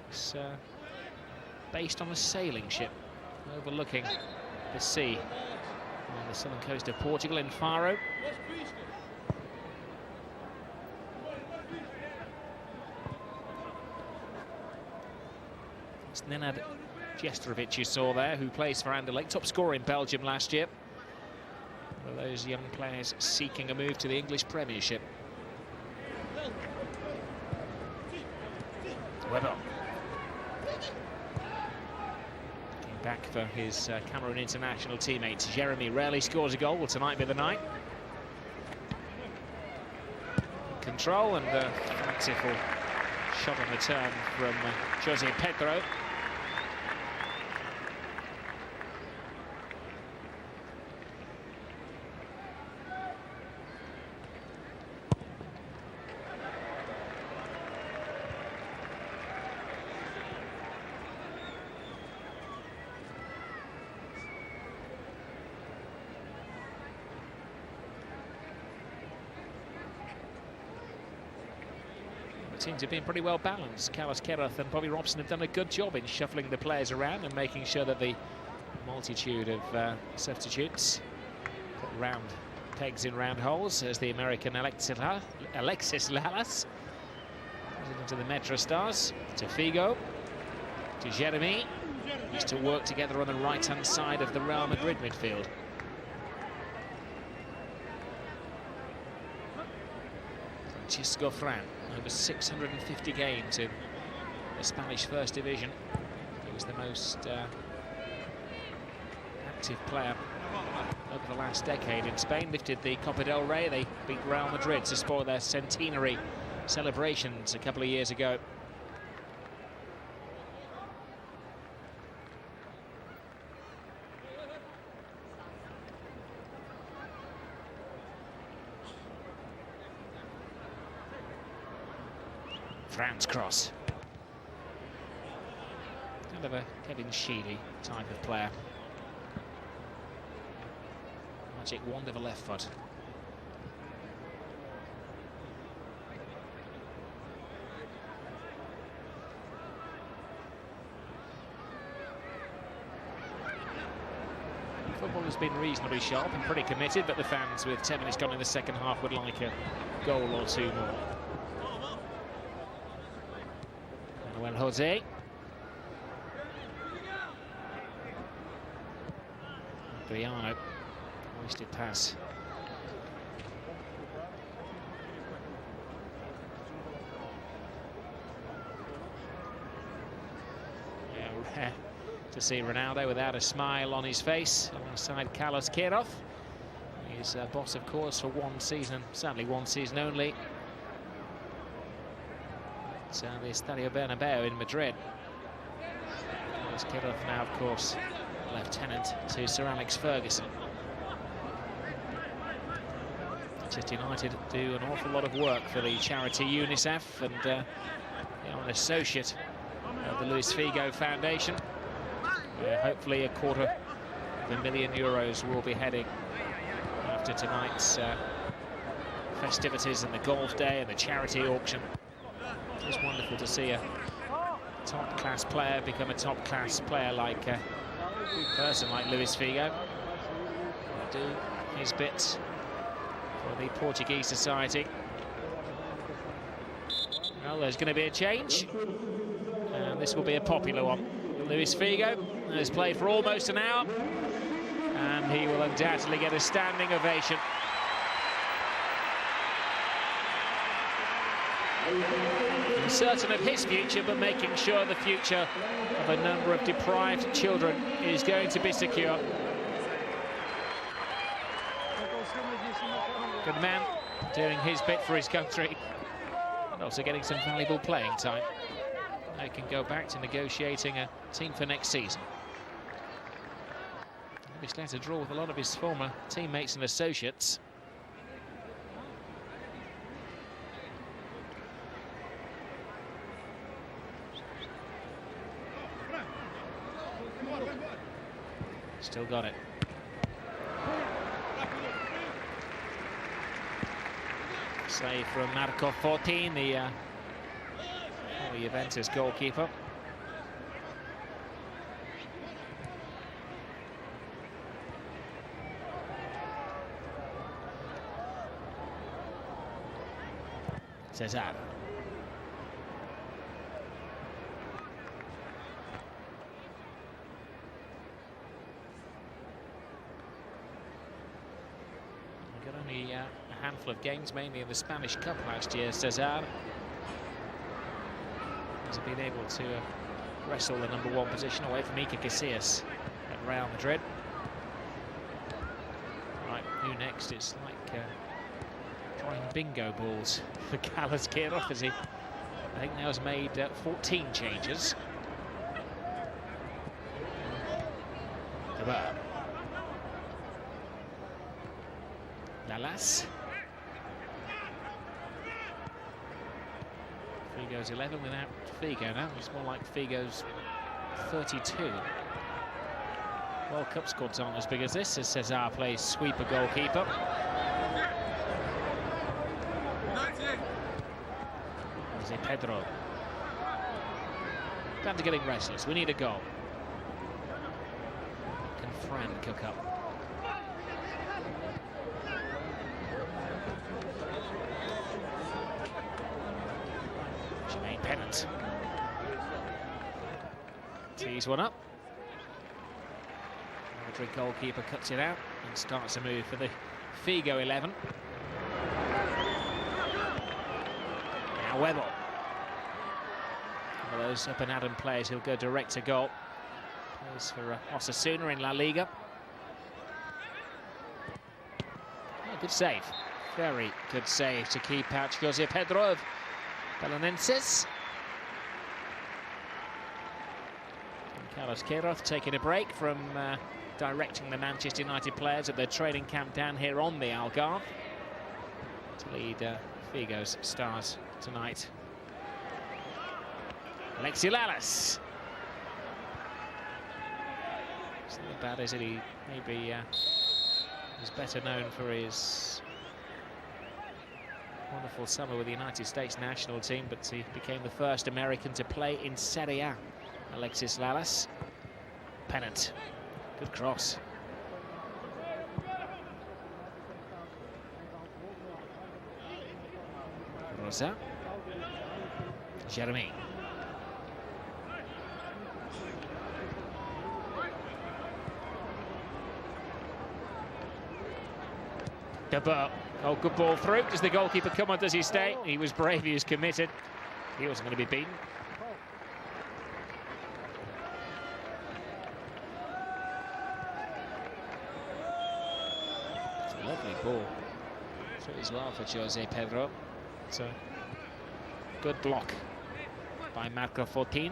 It's based on a sailing ship overlooking the sea on the southern coast of Portugal in Faro. It's Nenad Jestrovic you saw there, who plays for Anderlecht, top scorer in Belgium last year. One of those young players seeking a move to the English Premiership. Weber. Came back for his Cameroon international teammates. Jeremy rarely scores a goal. Will tonight be the night? Control and a fanciful shot on the turn from Jose Pedro. Teams have been pretty well balanced. Carlos Queiroz and Bobby Robson have done a good job in shuffling the players around and making sure that the multitude of substitutes put round pegs in round holes, as the American Alexis Lalas into the Metro Stars. To Figo. to Jeremy. Used to work together on the right-hand side of the Real Madrid midfield. Francisco Fran, over 650 games in the Spanish First Division. He was the most active player over the last decade in Spain. Lifted the Copa del Rey. They beat Real Madrid to spoil their centenary celebrations a couple of years ago. Fran's cross. Kind of a Kevin Sheedy type of player. Magic wand of a left foot. Football has been reasonably sharp and pretty committed, but the fans, with 10 minutes gone in the second half, would like a goal or two more. Manuel Jose. Adriano. Wasted pass. Yeah, rare to see Ronaldo without a smile on his face alongside Carlos Queiroz. He's boss, of course, for one season, sadly one season only. The Estadio Bernabeu in Madrid. Carlos Queiroz now, of course, lieutenant to Sir Alex Ferguson. Manchester United do an awful lot of work for the charity UNICEF, and they are an associate of the Luis Figo Foundation. Hopefully €250,000 will be heading after tonight's festivities and the golf day and the charity auction. It's wonderful to see a top-class player become a top-class player like a person like Luis Figo. Do his bit for the Portuguese society. Well, there's going to be a change, and this will be a popular one. Luis Figo has played for almost an hour, and he will undoubtedly get a standing ovation. Certain of his future, but making sure the future of a number of deprived children is going to be secure. Good man, doing his bit for his country, and also getting some valuable playing time. They can go back to negotiating a team for next season. Obviously had to draw with a lot of his former teammates and associates. Still got it. Save from Marco Fortin, the Juventus goalkeeper. Cesar. Only a handful of games, mainly in the Spanish Cup last year. Cesar has been able to wrestle the #1 position away from Iker Casillas at Real Madrid. Right, who next? It's like trying bingo balls for Carlos Queiroz, as he, I think, now has made 14 changes. Lalas. Figo's 11 without Figo now. It's more like Figo's 32. World Cup squads aren't as big as this, as Cesar plays sweeper goalkeeper. Jose Pedro. Fans are getting restless. We need a goal. Can Fran cook up? Pennant. Tees one up. Madrid goalkeeper cuts it out and starts a move for the Figo 11. Now Webber. One of those up-and-Adam players who'll go direct to goal. Plays for Osasuna in La Liga. Oh, good save. Very good save to keep out Jose Pedro of Belenenses. Carlos Queiroz taking a break from directing the Manchester United players at their training camp down here on the Algarve to lead Figo's stars tonight. Alexi Lalas. Something bad is that he maybe is better known for his wonderful summer with the United States national team, but he became the first American to play in Serie A. Alexis Lalas. Pennant. Good cross. Rosa. Jeremy. Debert. Oh, good ball through. Does the goalkeeper come on? Does he stay? He was brave. He was committed. He wasn't going to be beaten. It's a lovely ball. Through as well for Jose Pedro. It's a good block by Marco Fortin.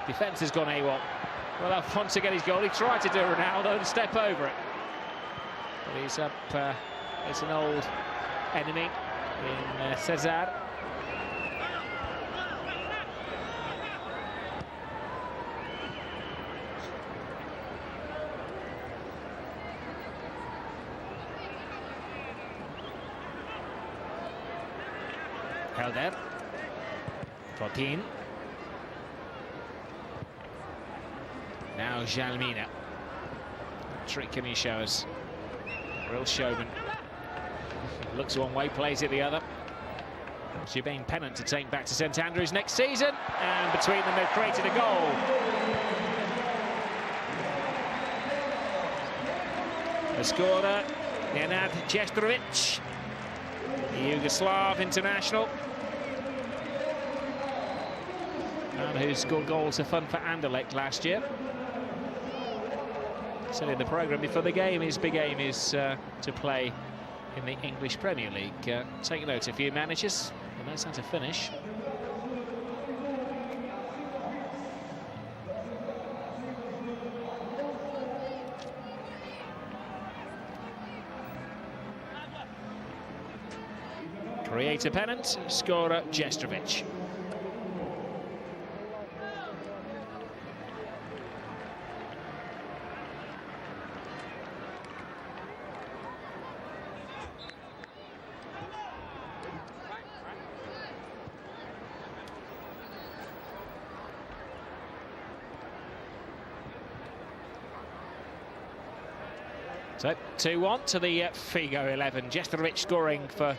Defence has gone AWOL. Well, Alphonse to get his goal. He tried to do Ronaldo and step over it. But he's up, it's an old enemy in Cesar. Helder. Fortin. Now Jalmina. Trick can he show us? Real showman. Looks one way, plays it the other. Gibane Pennant to take back to St Andrews next season. And between them, they've created a goal. The scorer, Nenad Jestrovic, the Yugoslav international. Man who scored goals for fun for Anderlecht last year. Said in the programme before the game, his big aim is to play in the English Premier League. Take note, a few managers, he knows how to finish. Creator Pennant, scorer Jestrovic. So 2-1 to the Figo 11. Jestrovic scoring for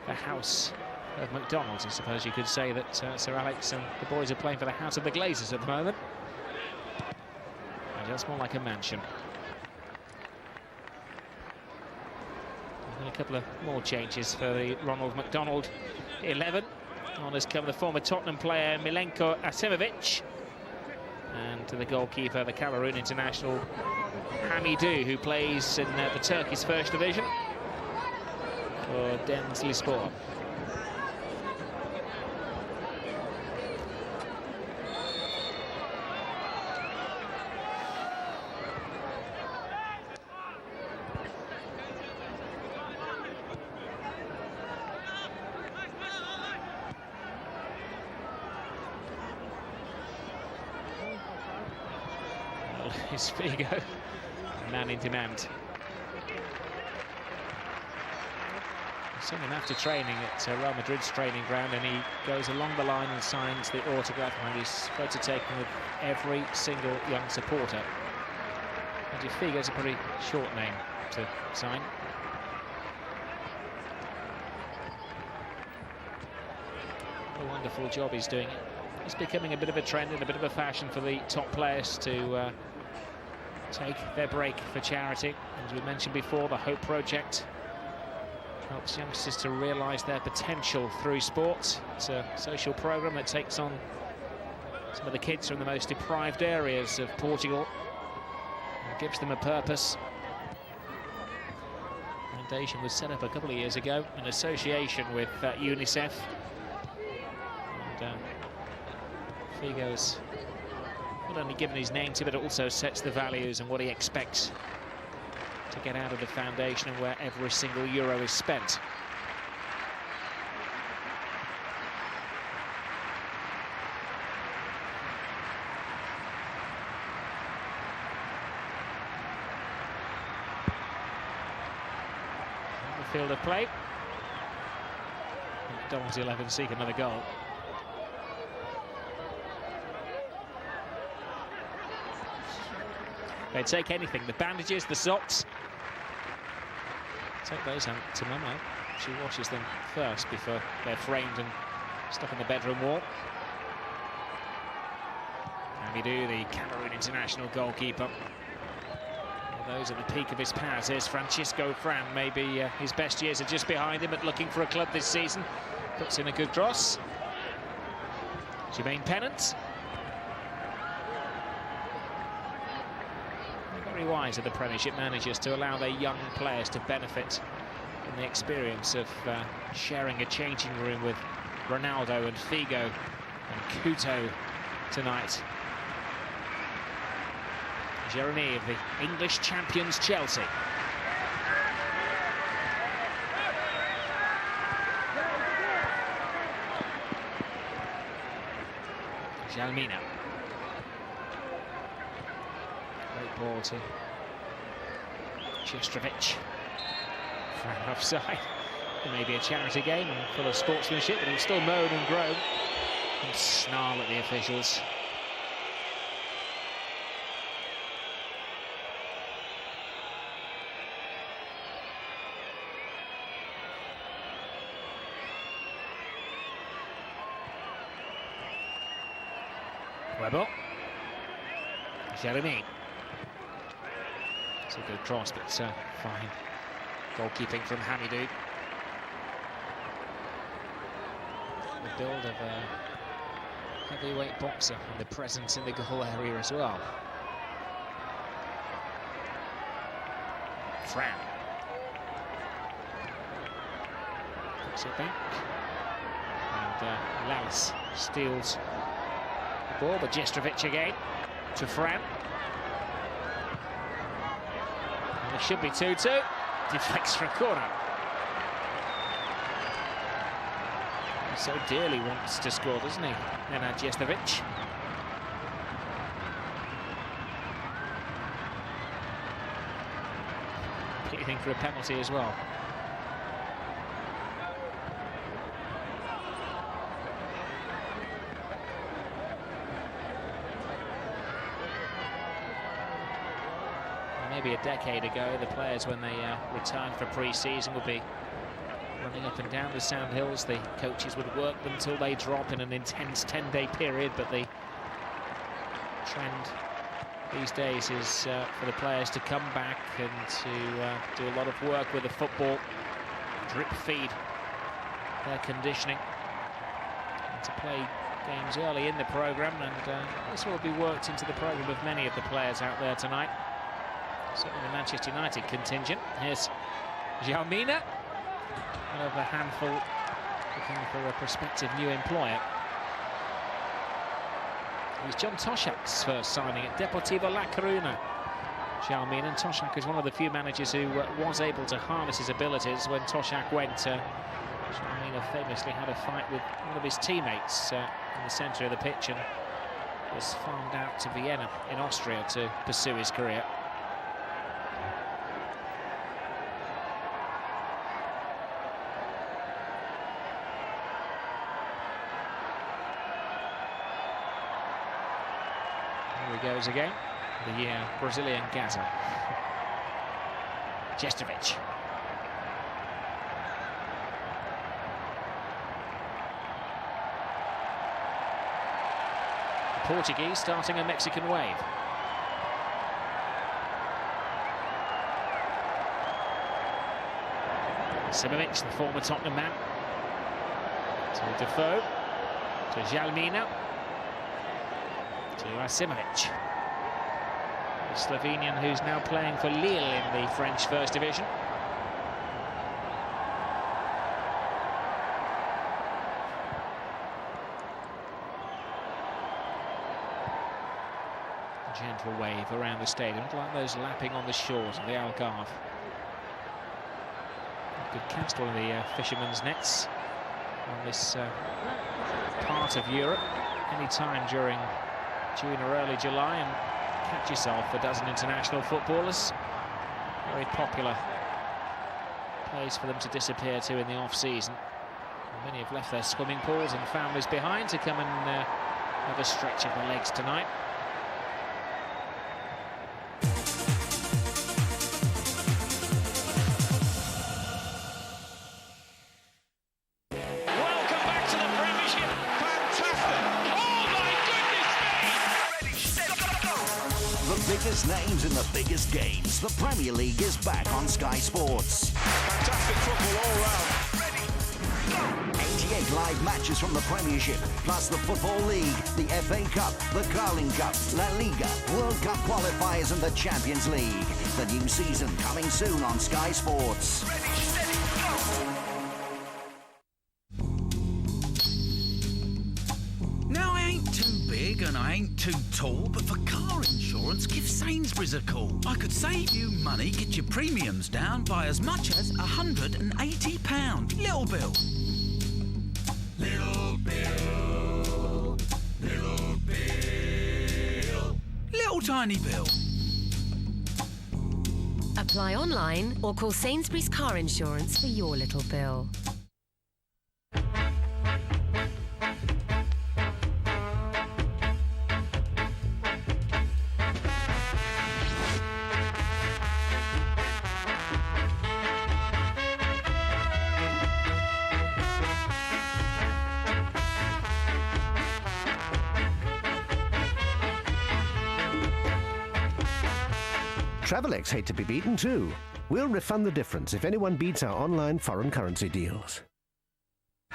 the house of McDonald's. I suppose you could say that Sir Alex and the boys are playing for the house of the Glazers at the moment. And that's more like a mansion. And a couple of more changes for the Ronald McDonald 11. On has come the former Tottenham player Milenko Asimovic. And to the goalkeeper, the Cameroon international Hamidou, who plays in the Turkish First Division for Denizlispor. Well, it's Figo, man in demand. Seen him after training at Real Madrid's training ground, and he goes along the line and signs the autograph, and he's photo taken with every single young supporter. And Figo's a pretty short name to sign. What a wonderful job he's doing It's becoming a bit of a trend and a bit of a fashion for the top players to take their break for charity. As we mentioned before, the Hope Project helps youngsters to realise their potential through sport. It's a social programme that takes on some of the kids from the most deprived areas of Portugal and gives them a purpose. The foundation was set up a couple of years ago in association with UNICEF. And Figo's not only given his name to it, but also sets the values and what he expects to get out of the foundation and where every single euro is spent. On the field of play. McDonald's 11 seek another goal. They take anything, the bandages, the socks. Take those out to Mama. She washes them first before they're framed and stuck in the bedroom wall. Hamidou, the Cameroon international goalkeeper. Well, those at the peak of his powers. Here's Francisco Fran. Maybe his best years are just behind him, but looking for a club this season. Puts in a good cross. Jermaine Pennant. Very wise of the Premiership managers to allow their young players to benefit from the experience of sharing a changing room with Ronaldo and Figo and Couto tonight. Jeremy of the English champions Chelsea. Jalmina. Great ball to Jestrovic. Fran offside. It may be a charity game and full of sportsmanship, but he'll still moan and groan and snarl at the officials. Weber. Jeremy. It's a good cross, but fine goalkeeping from Hamidou. The build of a heavyweight boxer and the presence in the goal area as well. Fran. Puts it back. And Lalas steals the ball, but Jestrovic again to Fran. And it should be 2-2. Deflects for a corner. He so dearly wants to score, doesn't he? Nenad Jestrovic. Pleading for a penalty as well. Maybe a decade ago, the players, when they returned for pre-season, would be running up and down the sand hills. The coaches would work them till they drop in an intense 10-day period, but the trend these days is for the players to come back and to do a lot of work with the football, drip feed their conditioning, and to play games early in the programme, and this will be worked into the programme of many of the players out there tonight. Certainly the Manchester United contingent. Here's Jalmina, one of a handful looking for a prospective new employer. It was John Toshak's first signing at Deportivo La Coruña. Jalmina, and Toshak is one of the few managers who was able to harness his abilities. When Toshak went, Jalmina famously had a fight with one of his teammates in the centre of the pitch and was farmed out to Vienna in Austria to pursue his career. Here he goes again, the Brazilian Gaza. Jestrovic. Portuguese starting a Mexican wave. Simovic, the former Tottenham man. To Defoe. To Jalmina. To Asimovic. The Slovenian who's now playing for Lille in the French First Division. Gentle wave around the stadium, like those lapping on the shores of the Algarve. Good cast, one of the fishermen's nets on this part of Europe. Any time during June or early July, and catch yourself a dozen international footballers. Very popular place for them to disappear to in the off-season. Many have left their swimming pools and families behind to come and have a stretch of the legs tonight. Biggest names in the biggest games. The Premier League is back on Sky Sports. Fantastic football all round. 88 live matches from the Premiership, plus the Football League, the FA Cup, the Carling Cup, La Liga, World Cup qualifiers and the Champions League. The new season coming soon on Sky Sports. Ready, steady, go! Now, I ain't too big and I ain't too tall, but for car insurance, give Sainsbury's a call. I could save you money, get your premiums down by as much as £180. Little bill. Little bill. Little bill. Little tiny bill. Apply online or call Sainsbury's Car Insurance for your little bill. Travelex hate to be beaten too. We'll refund the difference if anyone beats our online foreign currency deals.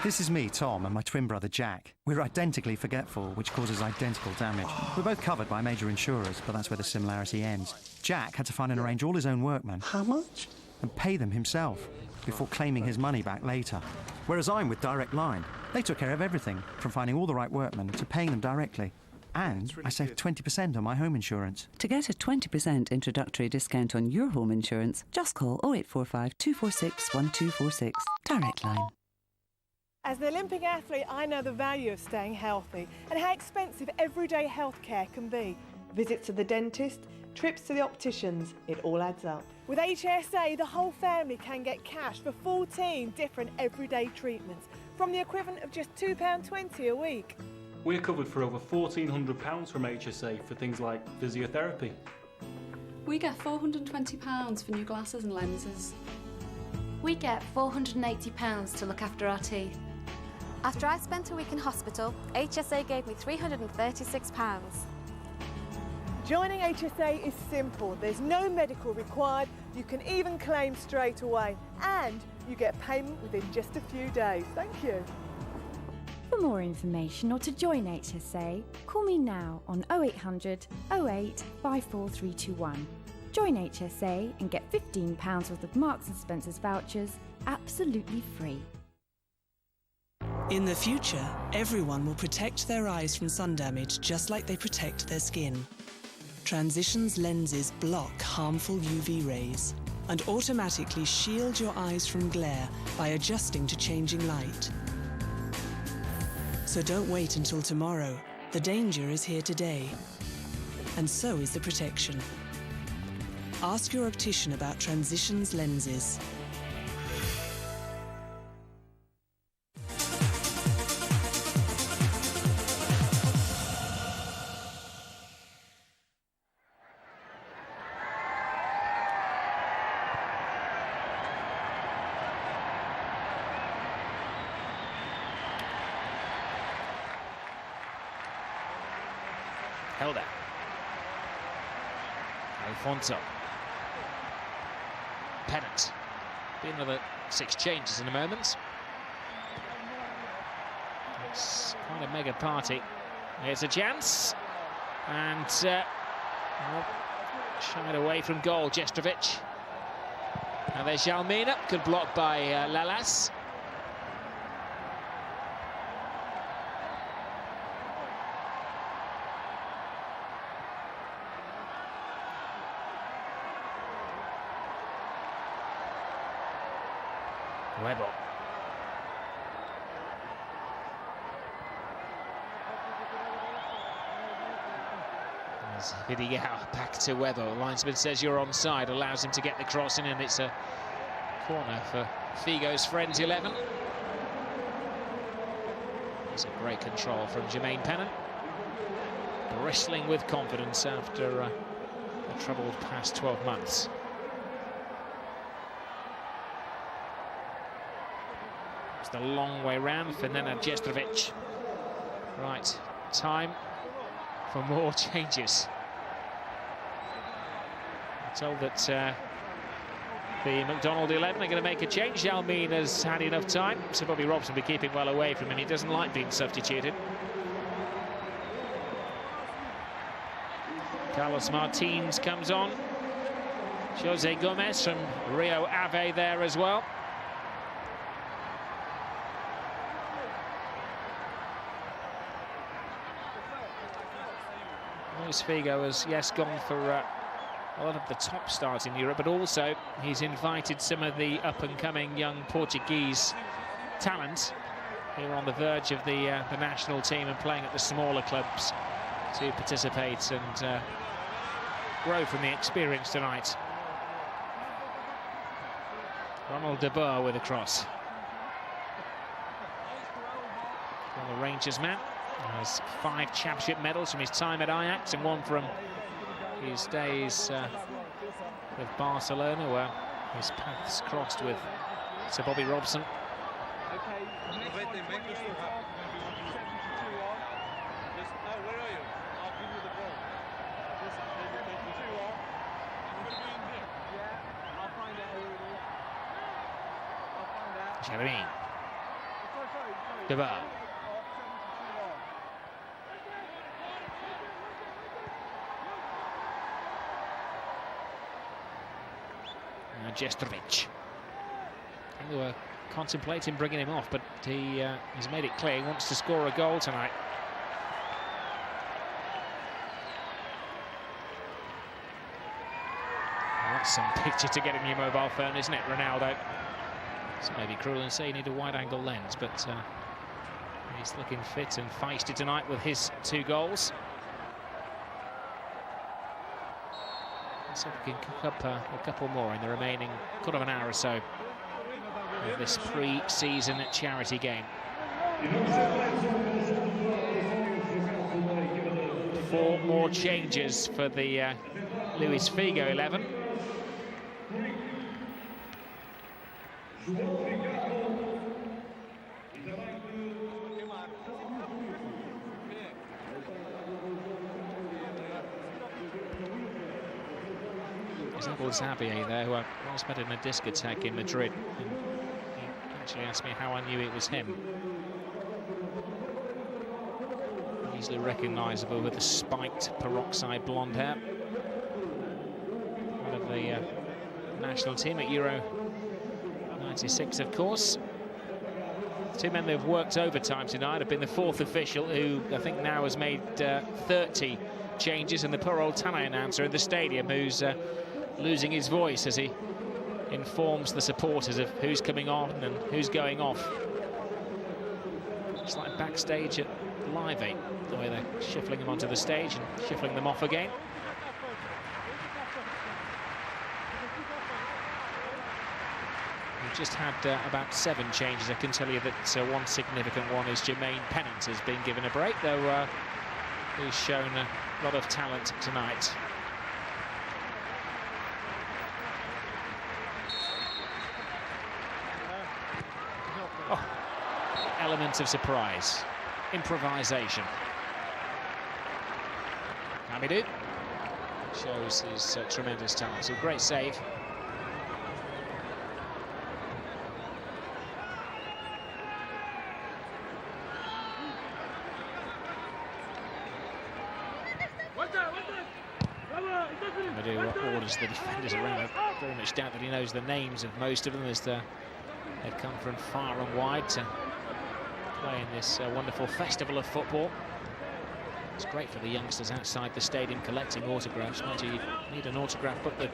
This is me, Tom, and my twin brother, Jack. We're identically forgetful, which causes identical damage. We're both covered by major insurers, but that's where the similarity ends. Jack had to find and arrange all his own workmen. How much? And pay them himself, before claiming his money back later. Whereas I'm with Direct Line. They took care of everything, from finding all the right workmen to paying them directly. And I saved 20% on my home insurance. To get a 20% introductory discount on your home insurance, just call 0845 246 1246. Direct Line. As an Olympic athlete, I know the value of staying healthy and how expensive everyday healthcare can be. Visits to the dentist, trips to the opticians, it all adds up. With HSA, the whole family can get cash for 14 different everyday treatments, from the equivalent of just £2.20 a week. We're covered for over £1,400 from HSA for things like physiotherapy. We get £420 for new glasses and lenses. We get £480 to look after our teeth. After I spent a week in hospital, HSA gave me £336. Joining HSA is simple. There's no medical required. You can even claim straight away. And you get payment within just a few days. Thank you. For more information or to join HSA, call me now on 0800 08 54321. Join HSA and get £15 worth of Marks & Spencer's vouchers absolutely free. In the future, everyone will protect their eyes from sun damage just like they protect their skin. Transitions lenses block harmful UV rays and automatically shield your eyes from glare by adjusting to changing light. So don't wait until tomorrow. The danger is here today. And so is the protection. Ask your optician about Transitions lenses. Helder. Alfonso. Pennant. Be another 6 changes in a moment. It's quite a mega party. Here's a chance. And well, shied away from goal, Jestrovic. Now there's Jalmina. Good block by Lalas. Webber. As Vidigal back to Webber. The linesman says you're onside, allows him to get the cross in, and it's a corner for Figo's friends 11. It's a great control from Jermaine Pennant. Bristling with confidence after a troubled past 12 months. It's the long way round for Nenad Jestrovic. Right, time for more changes. I'm told that the McDonald 11 are going to make a change. Jalmin has had enough time, so Bobby Robson will be keeping well away from him. He doesn't like being substituted. Carlos Martins comes on. Jose Gomez from Rio Ave there as well. Luis Figo has, yes, gone for a lot of the top stars in Europe, but also he's invited some of the up-and-coming young Portuguese talent who are on the verge of the national team and playing at the smaller clubs to participate and grow from the experience tonight. Ronald de Boer with a cross. Well, the Rangers man has 5 championship medals from his time at Ajax and 1 from his days with Barcelona, where his paths crossed with Sir Bobby Robson. Jeremy. De Boer. Jestrovic. They were contemplating bringing him off, but he's made it clear he wants to score a goal tonight. Well, that's some picture to get in your mobile phone, isn't it, Ronaldo? So maybe cruel and say you need a wide-angle lens, but he's looking fit and feisty tonight with his 2 goals. So we can cook up a couple more in the remaining quarter of an hour or so of this pre-season charity game. 4 more changes for the Luis Figo 11. Xavier there, who I once met in a discotheque in Madrid. And he actually asked me how I knew it was him. Easily recognisable with the spiked peroxide blonde hair. One of the national team at Euro 96, of course. 2 men that have worked overtime tonight have been the 4th official, who I think now has made 30 changes, and the poor old Tanay announcer in the stadium, who's losing his voice as he informs the supporters of who's coming on and who's going off. It's like backstage at Live 8, the way they're shuffling them onto the stage and shuffling them off again. We've just had about 7 changes. I can tell you that one significant one is Jermaine Pennant has been given a break, though he's shown a lot of talent tonight. Element of surprise, improvisation. Hamidou shows his tremendous talent. So great save. Hamidou orders the defenders around. I very much doubt that he knows the names of most of them, as they've come from far and wide to play in this wonderful festival of football. It's great for the youngsters outside the stadium collecting autographs. Mind you, you need an autograph book the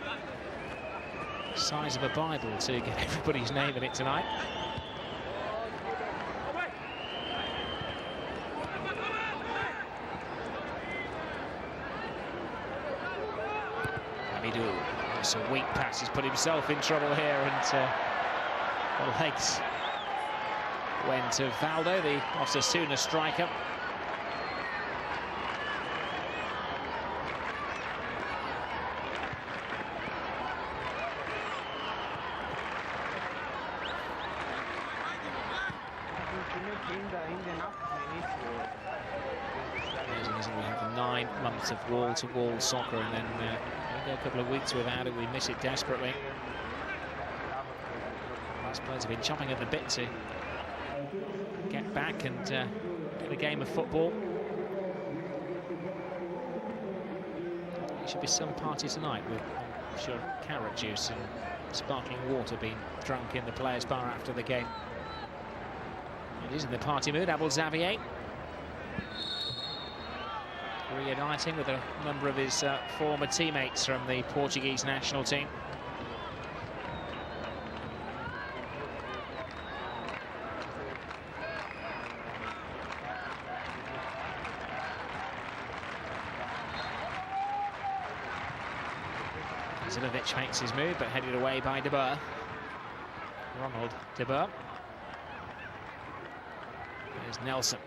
size of a Bible to get everybody's name in it tonight. Hamidou, it's a weak pass. He's put himself in trouble here, and the legs went to Valdo, the Osasuna striker. Amazing, isn't it? We have 9 months of wall-to-wall soccer, and then we go a couple of weeks without it. We miss it desperately. These players have been chomping at the bit to get back and get a game of football. There should be some party tonight with, I'm sure, carrot juice and sparkling water being drunk in the players' bar after the game. It is in the party mood. Abel Xavier reuniting with a number of his former teammates from the Portuguese national team. Zinovic makes his move, but headed away by De Boer. Ronald De Boer. There's Nelson.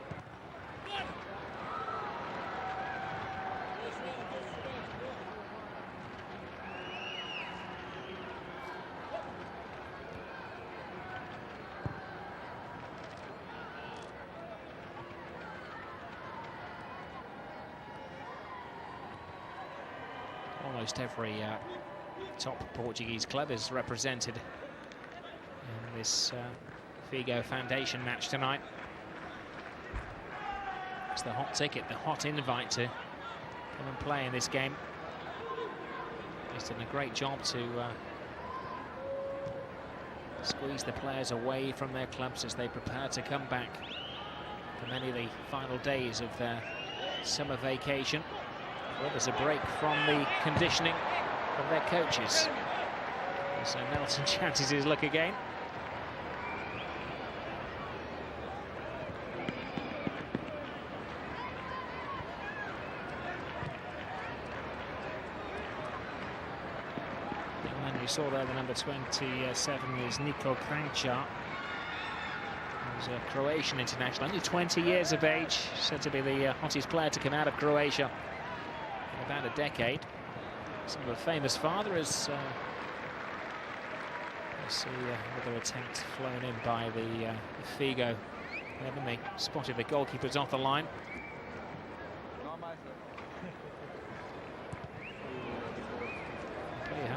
Almost every top Portuguese club is represented in this Figo Foundation match tonight. It's the hot ticket, the hot invite to come and play in this game. He's done a great job to squeeze the players away from their clubs as they prepare to come back for many of the final days of their summer vacation. Well, there's a break from the conditioning of their coaches. So Nelson chances his luck again. You saw there the number 27 is Niko Kranjčar. He's a Croatian international, only 20 years of age, said to be the hottest player to come out of Croatia in about a decade. Some of a famous father as you see another attempt flown in by the Figo. When they spotted the goalkeepers off the line.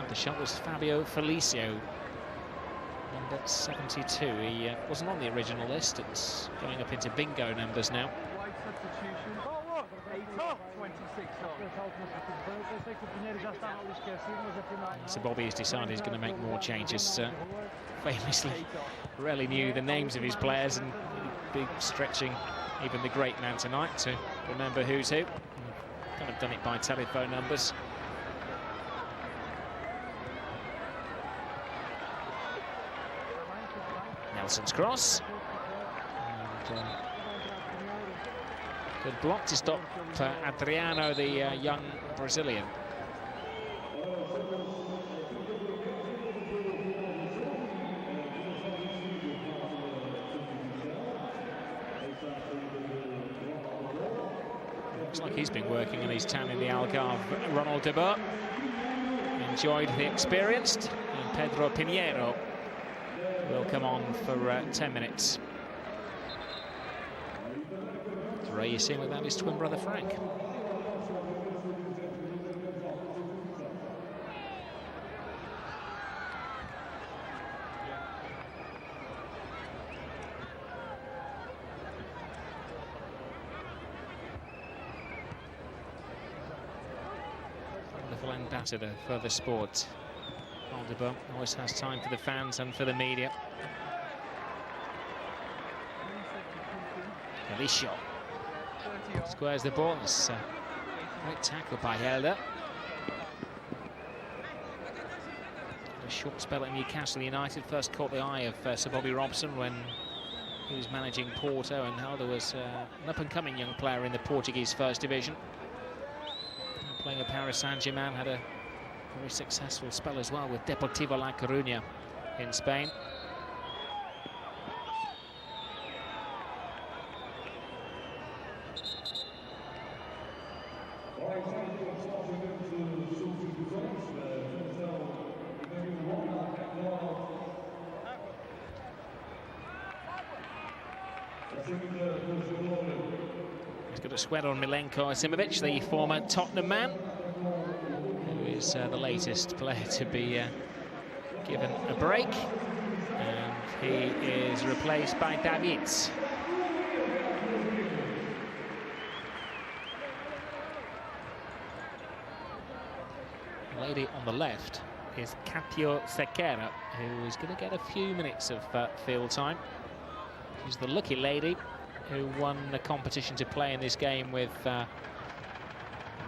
The shot was Fabio Felicio, number 72. He wasn't on the original list. It's going up into bingo numbers now. So Bobby has decided he's going to make more changes. Famously, rarely knew the names of his players, and be stretching even the great man tonight to remember who's who. Kind of done it by telephone numbers. Nelson's cross. And, good block to stop Adriano, the young Brazilian. Looks like he's been working in his town in the Algarve. Ronald De Boer enjoyed the experience, and Pedro Pinheiro will come on for 10 minutes. Ray, you seeing without his twin brother Frank. ambassador for the sport. Aldebo always has time for the fans and for the media. Elisho squares the ball. It's a great tackle by Helder. A short spell at Newcastle United. First caught the eye of Sir Bobby Robson when he was managing Porto, and Helder was an up-and-coming young player in the Portuguese First Division. Playing at Paris Saint-Germain, had a very successful spell as well with Deportivo La Coruña in Spain. He's got a sweat on Milenko Asimovic, the former Tottenham man, who is the latest player to be given a break. And he is replaced by Davids. The lady on the left is Capio Sequeira, who is going to get a few minutes of field time. She's the lucky lady who won the competition to play in this game with the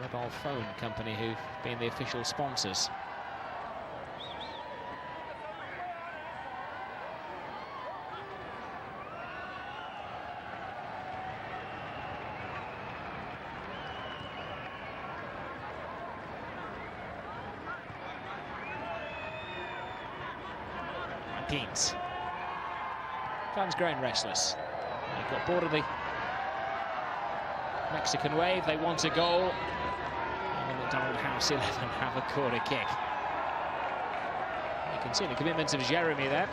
mobile phone company who've been the official sponsors. Martins. Fans growing restless. They got bored of the Mexican wave. They want a goal. And the McDonald House 11 have a corner kick. You can see the commitment of Jeremy there.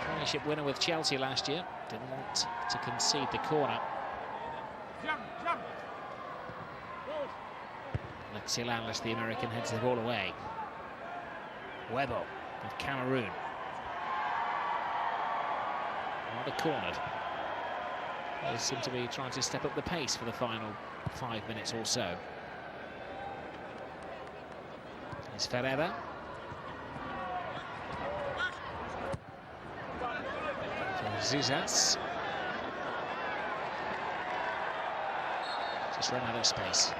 Premiership winner with Chelsea last year. Didn't want to concede the corner. Lexilalas, the American, heads the ball away. Webo of Cameroon. Rather cornered. They seem to be trying to step up the pace for the final 5 minutes or so. It's Ferreira. Zizas. Just run out of space.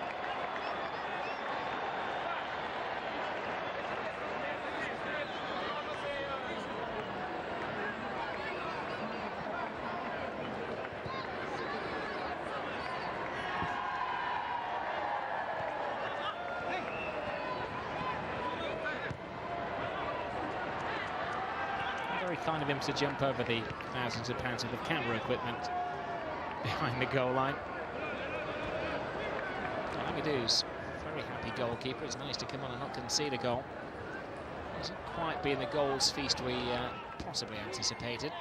Kind of him to jump over the thousands of pounds worth of camera equipment behind the goal line. Amadou's very happy goalkeeper. It's nice to come on and not concede a goal. Hasn't quite been the goals feast we possibly anticipated.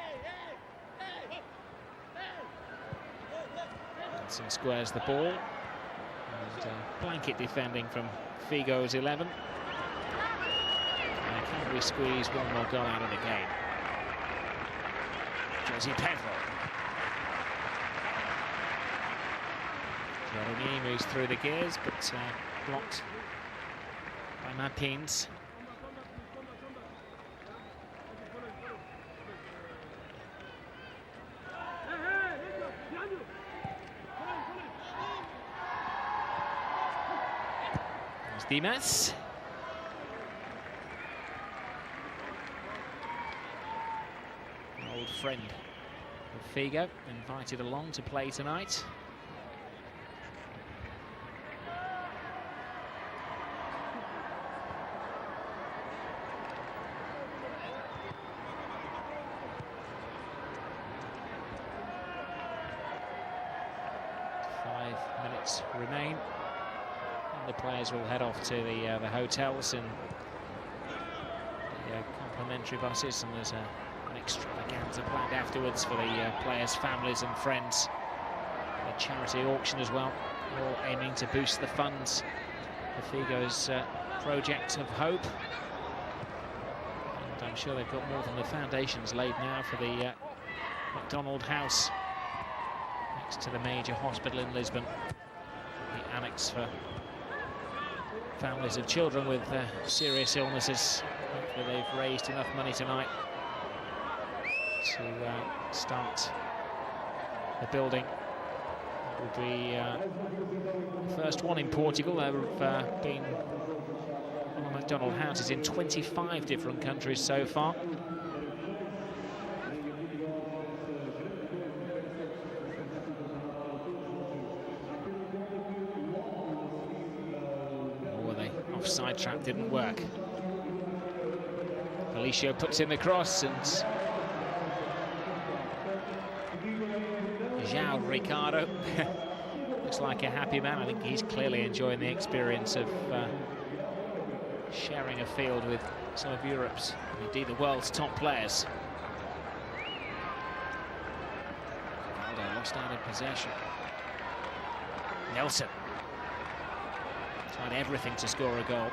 Benson squares the ball. And blanket defending from Figo's 11. And can we squeeze one more goal out of the game? Josie Pedro. Jeremy moves through the gears, but blocked by Martins. There's Dimas. An old friend of Figo, invited along to play tonight. Remain, and the players will head off to the hotels and the complimentary buses, and there's an extravaganza planned afterwards for the players' families and friends. A charity auction as well, all aiming to boost the funds for Figo's project of hope. And I'm sure they've got more than the foundations laid now for the McDonald House next to the major hospital in Lisbon. The annex for families of children with serious illnesses. Hopefully they've raised enough money tonight to start the building. It will be the first one in Portugal. There have been McDonald houses in 25 different countries so far. Offside trap didn't work. Felicio puts in the cross, and João Ricardo looks like a happy man. I think he's clearly enjoying the experience of sharing a field with some of Europe's, and indeed the world's top players. Ronaldo lost out in possession. Nelson tried everything to score a goal.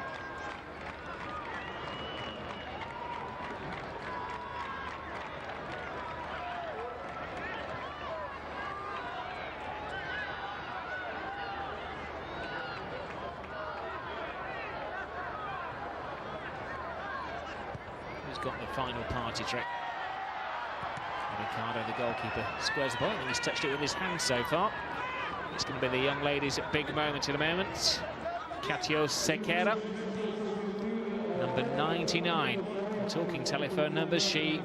Who's got the final party trick? Ricardo, the goalkeeper, squares the ball. I think he's touched it with his hand so far. It's going to be the young ladies' big moment in a moment. Catio Sequeira, number 99. We're talking telephone numbers. She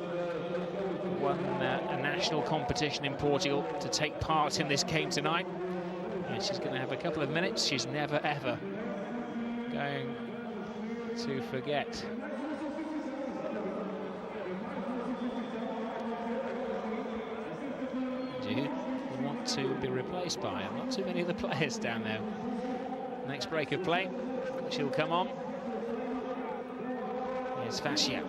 won a national competition in Portugal to take part in this game tonight. And she's going to have a couple of minutes she's never, ever going to forget. Do you want to be replaced by her? Not too many of the players down there. Next break of play, she'll come on. Here's Fascia.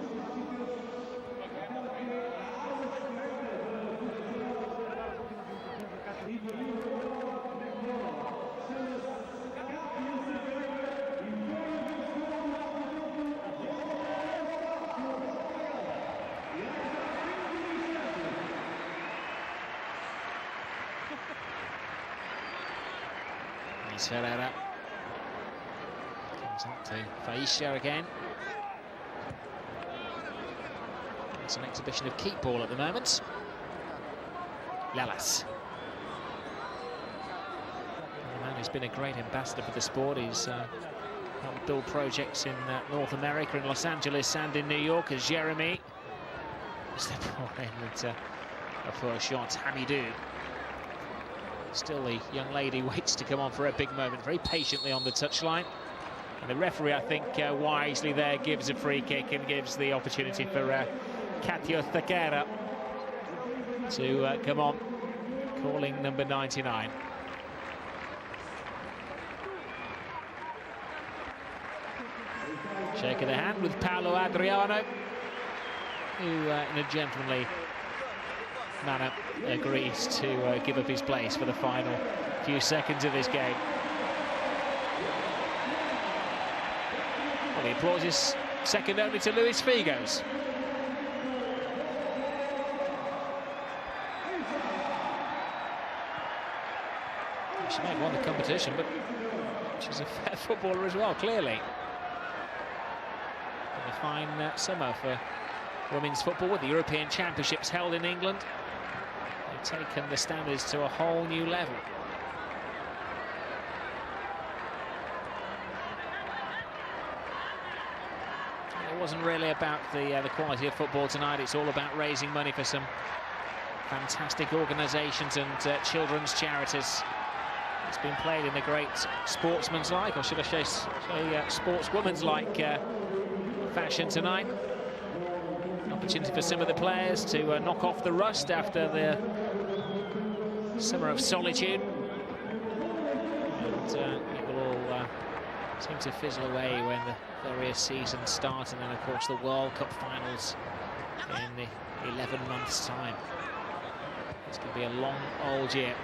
Here's Ferreira. Up to Faisha again. It's an exhibition of keep ball at the moment. Lalas. The man who's been a great ambassador for the sport. He's helped build projects in North America, in Los Angeles and in New York, as Jeremy. Step in with a poor shot. Hamidou. Still the young lady waits to come on for a big moment, very patiently on the touchline. And the referee, I think, wisely there gives a free kick and gives the opportunity for Catio Sequeira to come on, calling number 99. Shake of the hand with Paolo Adriano, who in a gentlemanly manner agrees to give up his place for the final few seconds of this game. Well, the applause is second only to Luis Figo's. She may have won the competition, but she's a fair footballer as well, clearly. And a fine summer for women's football with the European Championships held in England. They've taken the standards to a whole new level. It wasn't really about the quality of football tonight. It's all about raising money for some fantastic organisations and children's charities. It's been played in a great sportsman's-like, or should I say sportswoman's-like fashion tonight. An opportunity for some of the players to knock off the rust after the summer of solitude. And it will all seem to fizzle away when the various seasons start, and then of course the World Cup finals in the 11 months' time. It's going to be a long old year.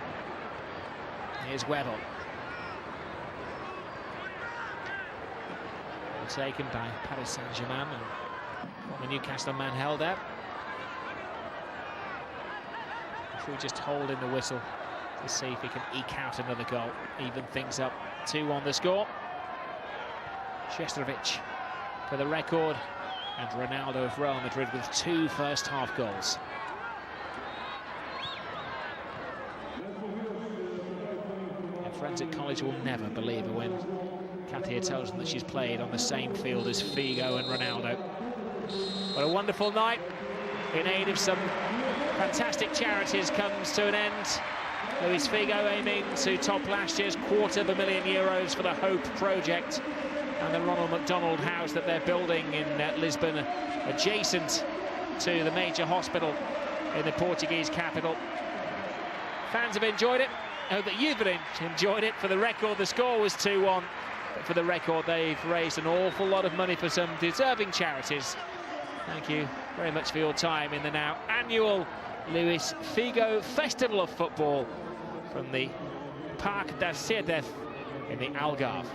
Here's Weber. Taken by Paris Saint-Germain, and former Newcastle man held out. If we just hold in the whistle to see if he can eke out another goal, even things up. 2 on the score. Šestović for the record, and Ronaldo of Real Madrid with 2 first-half goals. And friends at college will never believe it when Katia tells them that she's played on the same field as Figo and Ronaldo. What a wonderful night in aid of some fantastic charities comes to an end. Luis Figo aiming to top last year's €250,000 for the Hope project and the Ronald McDonald House that they're building in Lisbon, adjacent to the major hospital in the Portuguese capital. Fans have enjoyed it. I hope that you've enjoyed it. For the record, the score was 2-1. But for the record, they've raised an awful lot of money for some deserving charities. Thank you very much for your time in the now annual Luis Figo Festival of Football from the Parque das Siete in the Algarve.